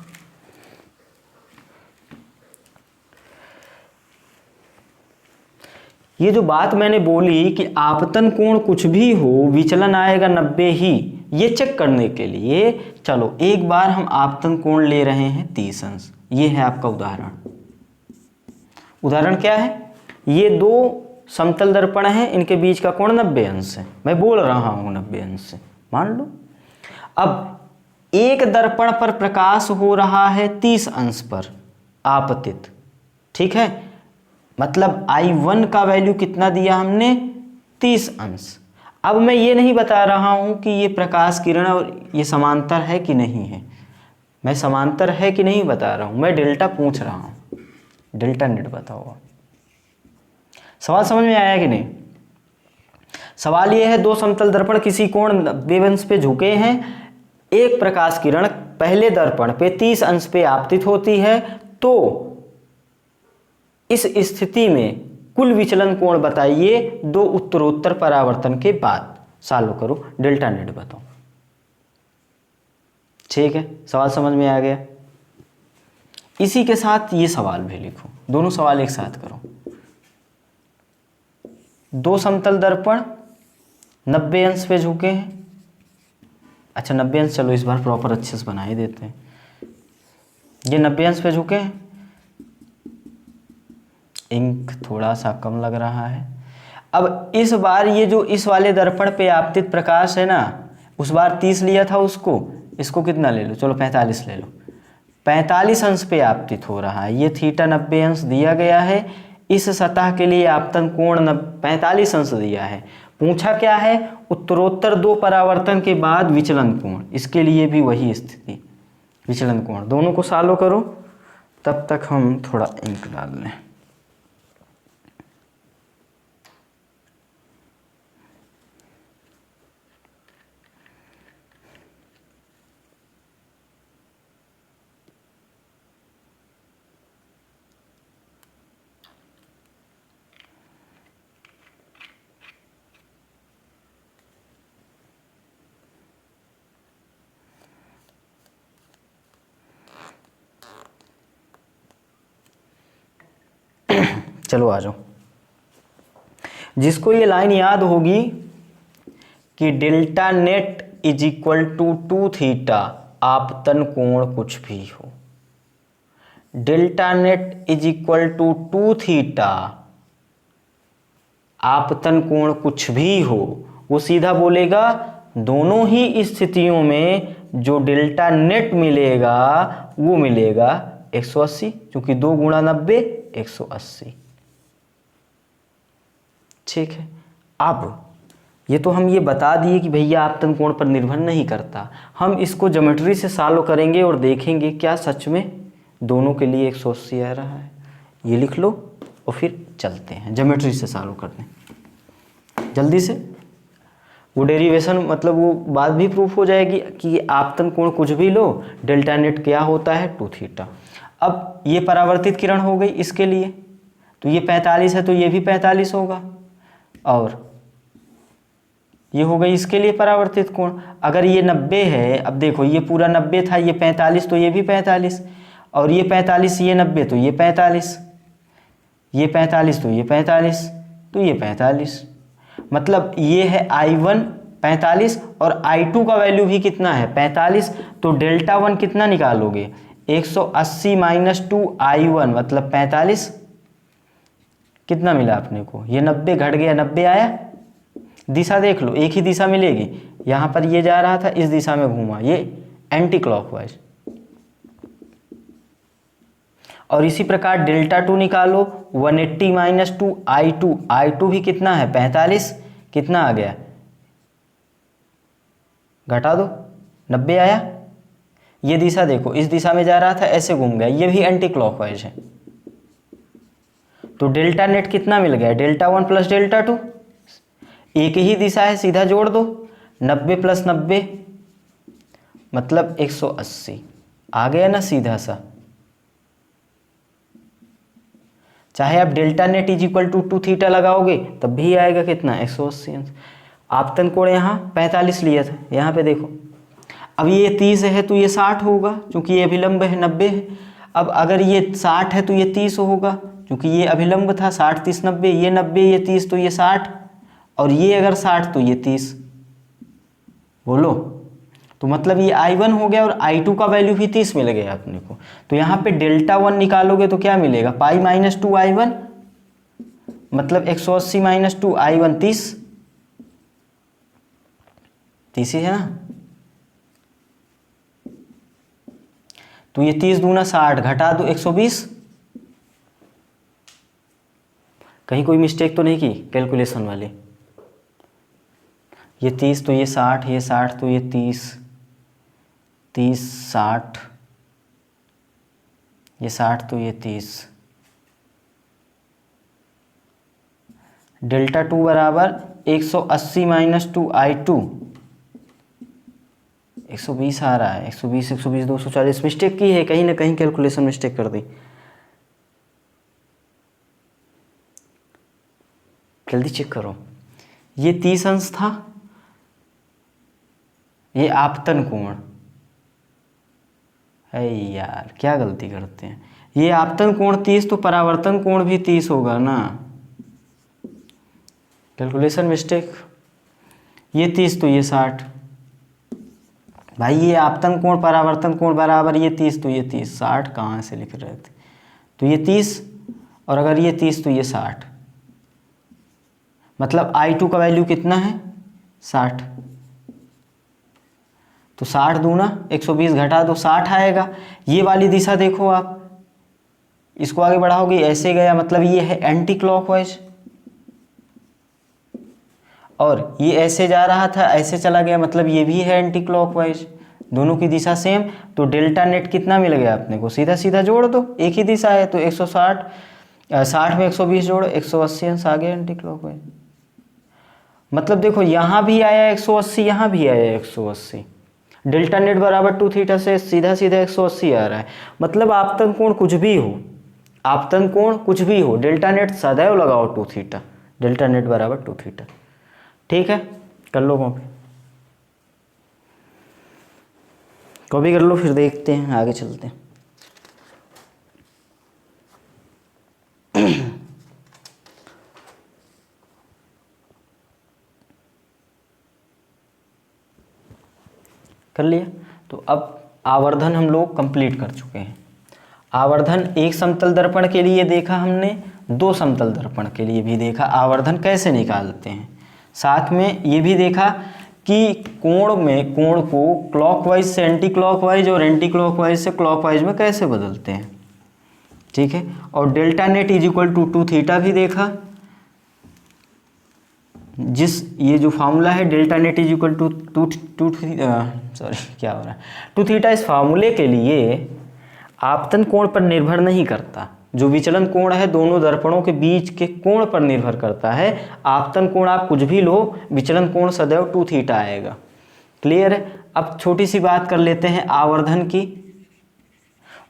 ये जो बात मैंने बोली कि आपतन कोण कुछ भी हो, विचलन आएगा 90 ही, ये चेक करने के लिए चलो एक बार हम आपतन कोण ले रहे हैं 30 अंश। ये है आपका उदाहरण। उदाहरण क्या है? ये दो समतल दर्पण हैं, इनके बीच का कोण 90 अंश है। मैं बोल रहा हूं 90 अंश से, मान लो। अब एक दर्पण पर प्रकाश हो रहा है 30 अंश पर आपतित, ठीक है। मतलब I1 का वैल्यू कितना दिया हमने? 30 अंश। अब मैं ये नहीं बता रहा हूं कि ये प्रकाश किरण और ये समांतर है कि नहीं है, मैं समांतर है कि नहीं बता रहा हूं, मैं डेल्टा पूछ रहा हूं। डेल्टा नेट बताओ। सवाल समझ में आया कि नहीं? सवाल ये है, दो समतल दर्पण किसी कोण 90 अंश पे झुके हैं, एक प्रकाश किरण पहले दर्पण पे 30 अंश पे आपतित होती है, तो इस स्थिति में कुल विचलन कोण बताइए दो उत्तरोत्तर परावर्तन के बाद। सॉल्व करो, डेल्टा नेट बताओ। ठीक है, सवाल समझ में आ गया? इसी के साथ ये सवाल भी लिखो, दोनों सवाल एक साथ करो। दो समतल दर्पण 90 अंश पे झुके हैं। अच्छा 90 अंश, चलो इस बार प्रॉपर अच्छे से बना ही देते हैं। ये 90 अंश पे झुके हैं, इंक थोड़ा सा कम लग रहा है। अब इस बार ये जो इस वाले दर्पण पे आपतित प्रकाश है ना, उस बार 30 लिया था उसको, इसको कितना ले लो, चलो 45 ले लो। 45 अंश पे आपतित हो रहा है, ये थीटा 90 अंश दिया गया है, इस सतह के लिए आपतन कोण 45 अंश दिया है। पूछा क्या है? उत्तरोत्तर दो परावर्तन के बाद विचलन कोण, इसके लिए भी वही स्थिति, विचलन कोण। दोनों को सॉल्व करो, तब तक हम थोड़ा इंक डाल लें। चलो आ जाओ। जिसको ये लाइन याद होगी कि delta net is equal to 2 theta आपतन कोण कुछ भी हो, delta net is equal to 2 theta आपतन कोण कुछ भी हो, वो सीधा बोलेगा दोनों ही स्थितियों में जो डेल्टा नेट मिलेगा वो मिलेगा 180, क्योंकि 2 गुणा 90 180। ठीक है। अब ये तो हम ये बता दिए कि भैया आपतन कोण पर निर्भर नहीं करता। हम इसको ज्योमेट्री से सॉल्व करेंगे और देखेंगे क्या सच में दोनों के लिए 180 आ रहा है। ये लिख लो और फिर चलते हैं ज्योमेट्री से सॉल्व करने जल्दी से। वो डेरिवेशन मतलब वो बात भी प्रूफ हो जाएगी कि आपतन कोण कुछ भी लो, डेल्टा नेट क्या होता है 2 थीटा। अब ये परावर्तित किरण हो गई इसके लिए, तो ये 45 है तो ये भी 45 होगा, और ये हो गई इसके लिए परावर्तित कोण। अगर ये 90 है, अब देखो ये पूरा 90 था, ये 45 तो ये भी 45, और ये 45 ये 90 तो ये 45, ये 45 तो ये 45, तो ये 45, मतलब ये है I1 45 और I2 का वैल्यू भी कितना है 45, तो डेल्टा 1 कितना निकालोगे 180 माइनस 2 I1 मतलब 45, कितना मिला अपने को, ये 90 घट गया 90 आया। दिशा देख लो, एक ही दिशा मिलेगी, यहाँ पर ये जा रहा था इस दिशा में घूमा, ये एंटी क्लॉकवाइज। और इसी प्रकार डेल्टा 2 निकालो 180 माइनस 2 I2, I2 भी कितना है 45, कितना आ गया, घटा दो 90 आया। ये दिशा देखो, इस दिशा में जा रहा था ऐसे घूम गया, ये भी एंटी क्लॉकवाइज है, तो डेल्टा नेट कितना मिल गया डेल्टा 1 प्लस डेल्टा 2, एक ही दिशा है सीधा जोड़ दो, 90 प्लस 90 मतलब 180 आ गया ना सीधा सा। चाहे आप delta net is equal to 2 theta लगाओगे तब भी आएगा कितना 180 अंश। आपतन कोण यहाँ 45 लिया था, यहाँ पे देखो अब ये 30 है तो ये 60 होगा क्योंकि ये अभिलंब है, 90 है। अब अगर ये 60 है तो ये 30 होगा क्योंकि ये अभिलंब था, 60 30 90, ये 90 ये 30 तो ये 60, और ये अगर 60 तो ये 30, बोलो तो मतलब ये I1 हो गया और I2 का वैल्यू भी 30 मिल गया अपने को। तो यहाँ पे डेल्टा 1 निकालोगे तो क्या मिलेगा पाई माइनस 2 I1 मतलब 180 माइनस 2 I1 30 ही है ना, तो ये 30 दूना 60 घटा दो 120, कहीं कोई मिस्टेक तो नहीं की कैलकुलेशन वाली, ये 30 तो ये 60, ये 60 तो ये 30 60, ये 60 तो ये 30, डेल्टा 2 बराबर 180 माइनस 2 I2 120 आ रहा है, 120 240, मिस्टेक की है कहीं ना कहीं, कैलकुलेशन मिस्टेक कर दी, जल्दी चेक करो। ये 30 अंश था, ये आपतन कोण है यार, क्या गलती करते हैं, ये आपतन कोण 30 तो परावर्तन कोण भी 30 होगा ना, कैलकुलेशन मिस्टेक। ये 30 तो ये 60, भाई ये आपतन कोण परावर्तन कोण बराबर ये 30 तो ये 30, 60 कहाँ से लिख रहे थे, तो ये 30 और अगर ये 30 तो ये 60, मतलब I2 का वैल्यू कितना है 60, तो 60 दूना 120 घटा दो 60 आएगा। ये वाली दिशा देखो आप, इसको आगे बढ़ाओगे ऐसे गया, मतलब ये है एंटी क्लॉकवाइज, और ये ऐसे जा रहा था ऐसे चला गया, मतलब ये भी है एंटी क्लॉकवाइज, दोनों की दिशा सेम। तो डेल्टा नेट कितना मिल गया अपने को, सीधा सीधा जोड़ दो, एक ही दिशा है तो 160, 60 में 120 जोड़ो 180 अंश आ गया एंटी क्लॉकवाइज। मतलब देखो यहाँ भी आया 180, यहाँ भी आया 180, डेल्टा नेट बराबर 2 थीटा से सीधा सीधा 180 आ रहा है। मतलब आपतन कोण कुछ भी हो, आपतन कोण कुछ भी हो, डेल्टा नेट सदैव लगाओ 2 थीटा, डेल्टा नेट बराबर 2 थीटा। ठीक है, कर लो कॉपी कर लो, फिर देखते हैं आगे चलते हैं। कर लिया, तो अब आवर्धन हम लोग कंप्लीट कर चुके हैं। आवर्धन एक समतल दर्पण के लिए देखा हमने, 2 समतल दर्पण के लिए भी देखा आवर्धन कैसे निकालते हैं, साथ में ये भी देखा कि कोण में कोण को क्लॉकवाइज से एंटी क्लॉकवाइज और एंटी क्लॉकवाइज से क्लॉकवाइज में कैसे बदलते हैं। ठीक है, और delta net is equal to 2 theta भी देखा, जिस ये जो फार्मूला है delta net is equal to 2 theta, इस फार्मूले के लिए आपतन कोण पर निर्भर नहीं करता, जो विचलन कोण है दोनों दर्पणों के बीच के कोण पर निर्भर करता है। आपतन कोण आप कुछ भी लो, विचलन कोण सदैव 2 थीटा आएगा। क्लियर है। अब छोटी सी बात कर लेते हैं आवर्धन की।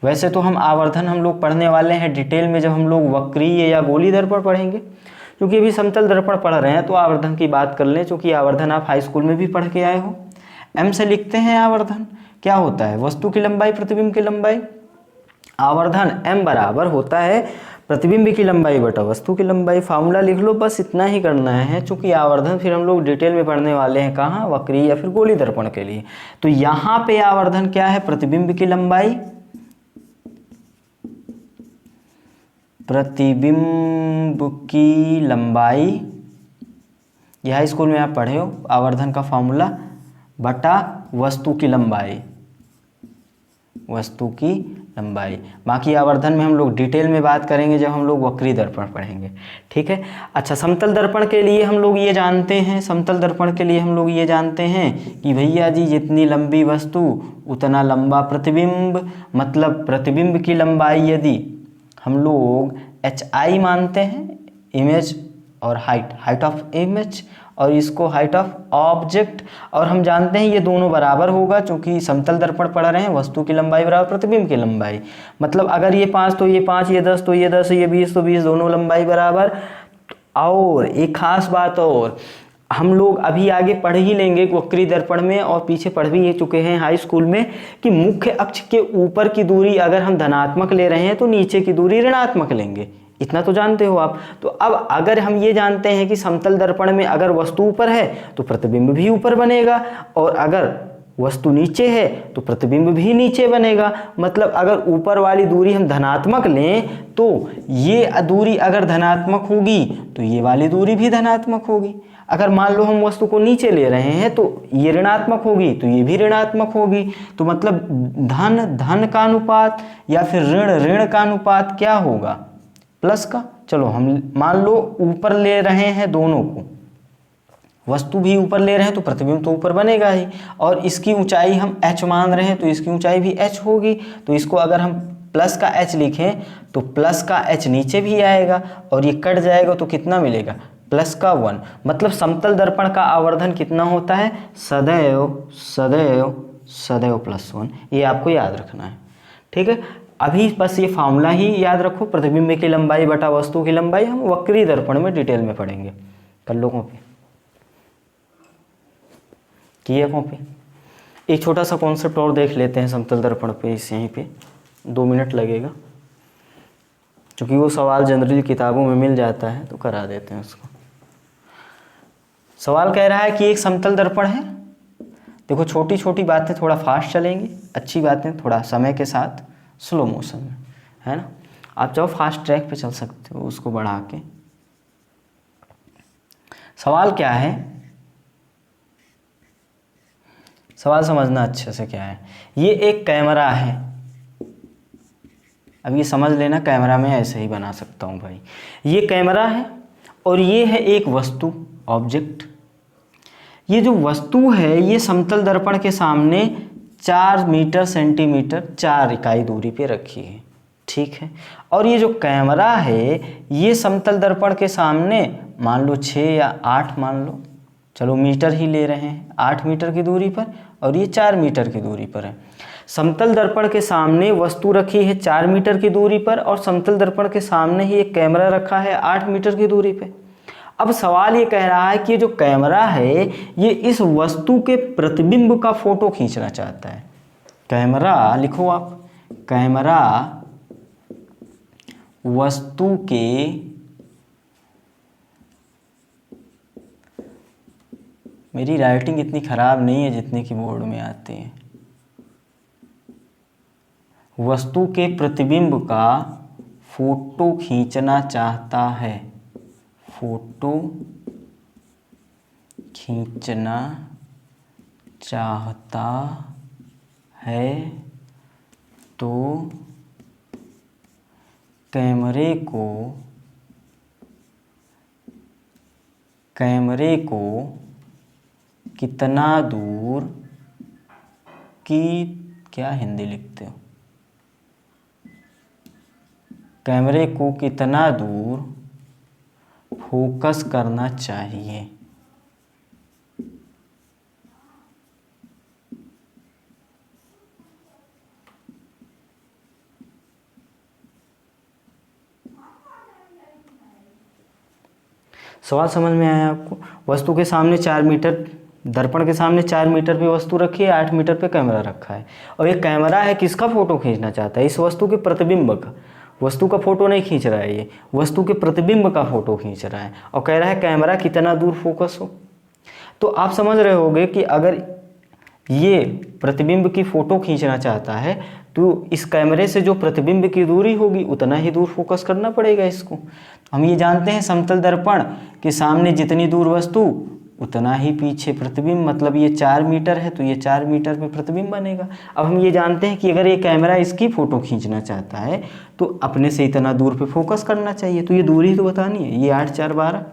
वैसे तो हम आवर्धन हम लोग पढ़ने वाले हैं डिटेल में, जब हम लोग वक्रीय या गोली दर्पण पढ़ेंगे। क्योंकि अभी समतल दर्पण पढ़ रहे हैं तो आवर्धन की बात कर लें, क्योंकि आवर्धन आप हाई स्कूल में भी पढ़ के आए हो। एम से लिखते हैं आवर्धन क्या होता है, वस्तु की लंबाई प्रतिबिंब की लंबाई। आवर्धन एम बराबर होता है प्रतिबिंब की लंबाई बटा वस्तु की लंबाई। फार्मूला लिख लो, बस इतना ही करना है। चूंकि आवर्धन फिर हम लोग डिटेल में पढ़ने वाले हैं, कहाँ, वक्रीय या फिर गोली दर्पण के लिए। तो यहाँ पे आवर्धन क्या है, प्रतिबिंब की लंबाई, प्रतिबिंब की लंबाई, यह हाई स्कूल में आप पढ़े हो आवर्धन का फॉर्मूला, बटा वस्तु की लंबाई, वस्तु की लंबाई। बाकी आवर्धन में हम लोग डिटेल में बात करेंगे जब हम लोग वक्री दर्पण पढ़ेंगे, ठीक है। अच्छा, समतल दर्पण के लिए हम लोग ये जानते हैं, समतल दर्पण के लिए हम लोग ये जानते हैं कि भैया जी जितनी लंबी वस्तु उतना लंबा प्रतिबिंब। मतलब प्रतिबिंब की लंबाई यदि हम लोग HI मानते हैं, इमेज और हाइट ऑफ इमेज, और इसको हाइट ऑफ ऑब्जेक्ट, और हम जानते हैं ये दोनों बराबर होगा, क्योंकि समतल दर्पण पढ़ रहे हैं, वस्तु की लंबाई बराबर प्रतिबिंब की लंबाई। मतलब अगर ये 5 तो ये 5, ये 10 तो ये 10, ये 20 तो 20, दोनों लंबाई बराबर। और एक खास बात और, हम लोग अभी आगे पढ़ ही लेंगे वक्री दर्पण में, और पीछे पढ़ भी चुके हैं हाई स्कूल में, कि मुख्य अक्ष के ऊपर की दूरी अगर हम धनात्मक ले रहे हैं तो नीचे की दूरी ऋणात्मक लेंगे। इतना तो जानते हो आप। तो अब अगर हम ये जानते हैं कि समतल दर्पण में अगर वस्तु ऊपर है तो प्रतिबिंब भी ऊपर बनेगा, और अगर वस्तु नीचे है तो प्रतिबिंब भी नीचे बनेगा। मतलब अगर ऊपर वाली दूरी हम धनात्मक लें तो ये दूरी अगर धनात्मक होगी तो ये वाली दूरी भी धनात्मक होगी। अगर मान लो हम वस्तु को नीचे ले रहे हैं तो ये ऋणात्मक होगी तो ये भी ऋणात्मक होगी। तो मतलब धन धन का अनुपात या फिर ऋण ऋण का अनुपात क्या होगा, प्लस का। चलो हम मान लो ऊपर ले रहे हैं दोनों को, वस्तु भी ऊपर ले रहे हैं तो प्रतिबिंब तो ऊपर बनेगा ही, और इसकी ऊंचाई हम h मान रहे हैं तो इसकी ऊंचाई भी h होगी। तो इसको अगर हम प्लस का h लिखें तो प्लस का h नीचे भी आएगा, और ये कट जाएगा तो कितना मिलेगा, प्लस का 1। मतलब समतल दर्पण का आवर्धन कितना होता है, सदैव सदैव सदैव +1। ये आपको याद रखना है, ठीक है। अभी बस ये फार्मूला ही याद रखो, प्रतिबिंब की लंबाई बटा वस्तु की लंबाई। हम वक्री दर्पण में डिटेल में पढ़ेंगे। कर लो कॉपी, किया कॉपी। एक छोटा सा कॉन्सेप्ट और देख लेते हैं समतल दर्पण पे, इस यहीं पे 2 मिनट लगेगा, क्योंकि वो सवाल जनरली किताबों में मिल जाता है तो करा देते हैं उसको। सवाल कह रहा है कि एक समतल दर्पण है। देखो छोटी छोटी बातें थोड़ा फास्ट चलेंगी, अच्छी बातें थोड़ा समय के साथ स्लो मोशन में, है ना। आप चाहो फास्ट ट्रैक पे चल सकते हो उसको बढ़ा के। सवाल क्या है, सवाल समझना अच्छे से क्या है। ये एक कैमरा है, अब ये समझ लेना, कैमरा में ऐसे ही बना सकता हूँ भाई। ये कैमरा है और ये है एक वस्तु, ऑब्जेक्ट। ये जो वस्तु है ये समतल दर्पण के सामने 4 मीटर सेंटीमीटर 4 इकाई दूरी पे रखी है, ठीक है। और ये जो कैमरा है ये समतल दर्पण के सामने मान लो 6 या 8, मान लो, चलो मीटर ही ले रहे हैं, 8 मीटर की दूरी पर, और ये 4 मीटर की दूरी पर है। समतल दर्पण के सामने वस्तु रखी है 4 मीटर की दूरी पर, और समतल दर्पण के सामने ही एक कैमरा रखा है 8 मीटर की दूरी पे। अब सवाल ये कह रहा है कि जो कैमरा है ये इस वस्तु के प्रतिबिंब का फोटो खींचना चाहता है। कैमरा लिखो आप, कैमरा वस्तु के मेरी राइटिंग इतनी खराब नहीं है जितनी कि बोर्ड में आती है। वस्तु के प्रतिबिंब का फोटो खींचना चाहता है, फोटो खींचना चाहता है, तो कैमरे को कितना दूर की, क्या हिंदी लिखते हो, कैमरे को कितना दूर फोकस करना चाहिए। सवाल समझ में आया आपको? वस्तु के सामने 4 मीटर, दर्पण के सामने 4 मीटर पे वस्तु रखी है, 8 मीटर पे कैमरा रखा है, और ये कैमरा है किसका फोटो खींचना चाहता है? इस वस्तु के प्रतिबिंब का। वस्तु का फोटो नहीं खींच रहा है, ये वस्तु के प्रतिबिंब का फोटो खींच रहा है, और कह रहा है कैमरा कितना दूर फोकस हो। तो आप समझ रहे होगे कि अगर ये प्रतिबिंब की फोटो खींचना चाहता है तो इस कैमरे से जो प्रतिबिंब की दूरी होगी उतना ही दूर फोकस करना पड़ेगा इसको। हम ये जानते हैं समतल दर्पण के सामने जितनी दूर वस्तु उतना ही पीछे प्रतिबिंब, मतलब ये 4 मीटर है तो ये 4 मीटर पे प्रतिबिंब बनेगा। अब हम ये जानते हैं कि अगर ये कैमरा इसकी फ़ोटो खींचना चाहता है तो अपने से इतना दूर पे फोकस करना चाहिए, तो ये दूरी तो बतानी है। ये 8 4 12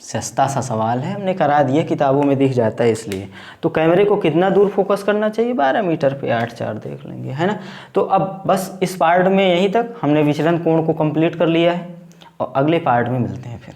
सस्ता सा सवाल है, हमने करा दिया, किताबों में दिख जाता है इसलिए। तो कैमरे को कितना दूर फोकस करना चाहिए? 12 मीटर पे, 8 4 देख लेंगे, है ना। तो अब बस इस पार्ट में यहीं तक हमने विचलन कोण को कंप्लीट कर लिया है, और अगले पार्ट में मिलते हैं फिर।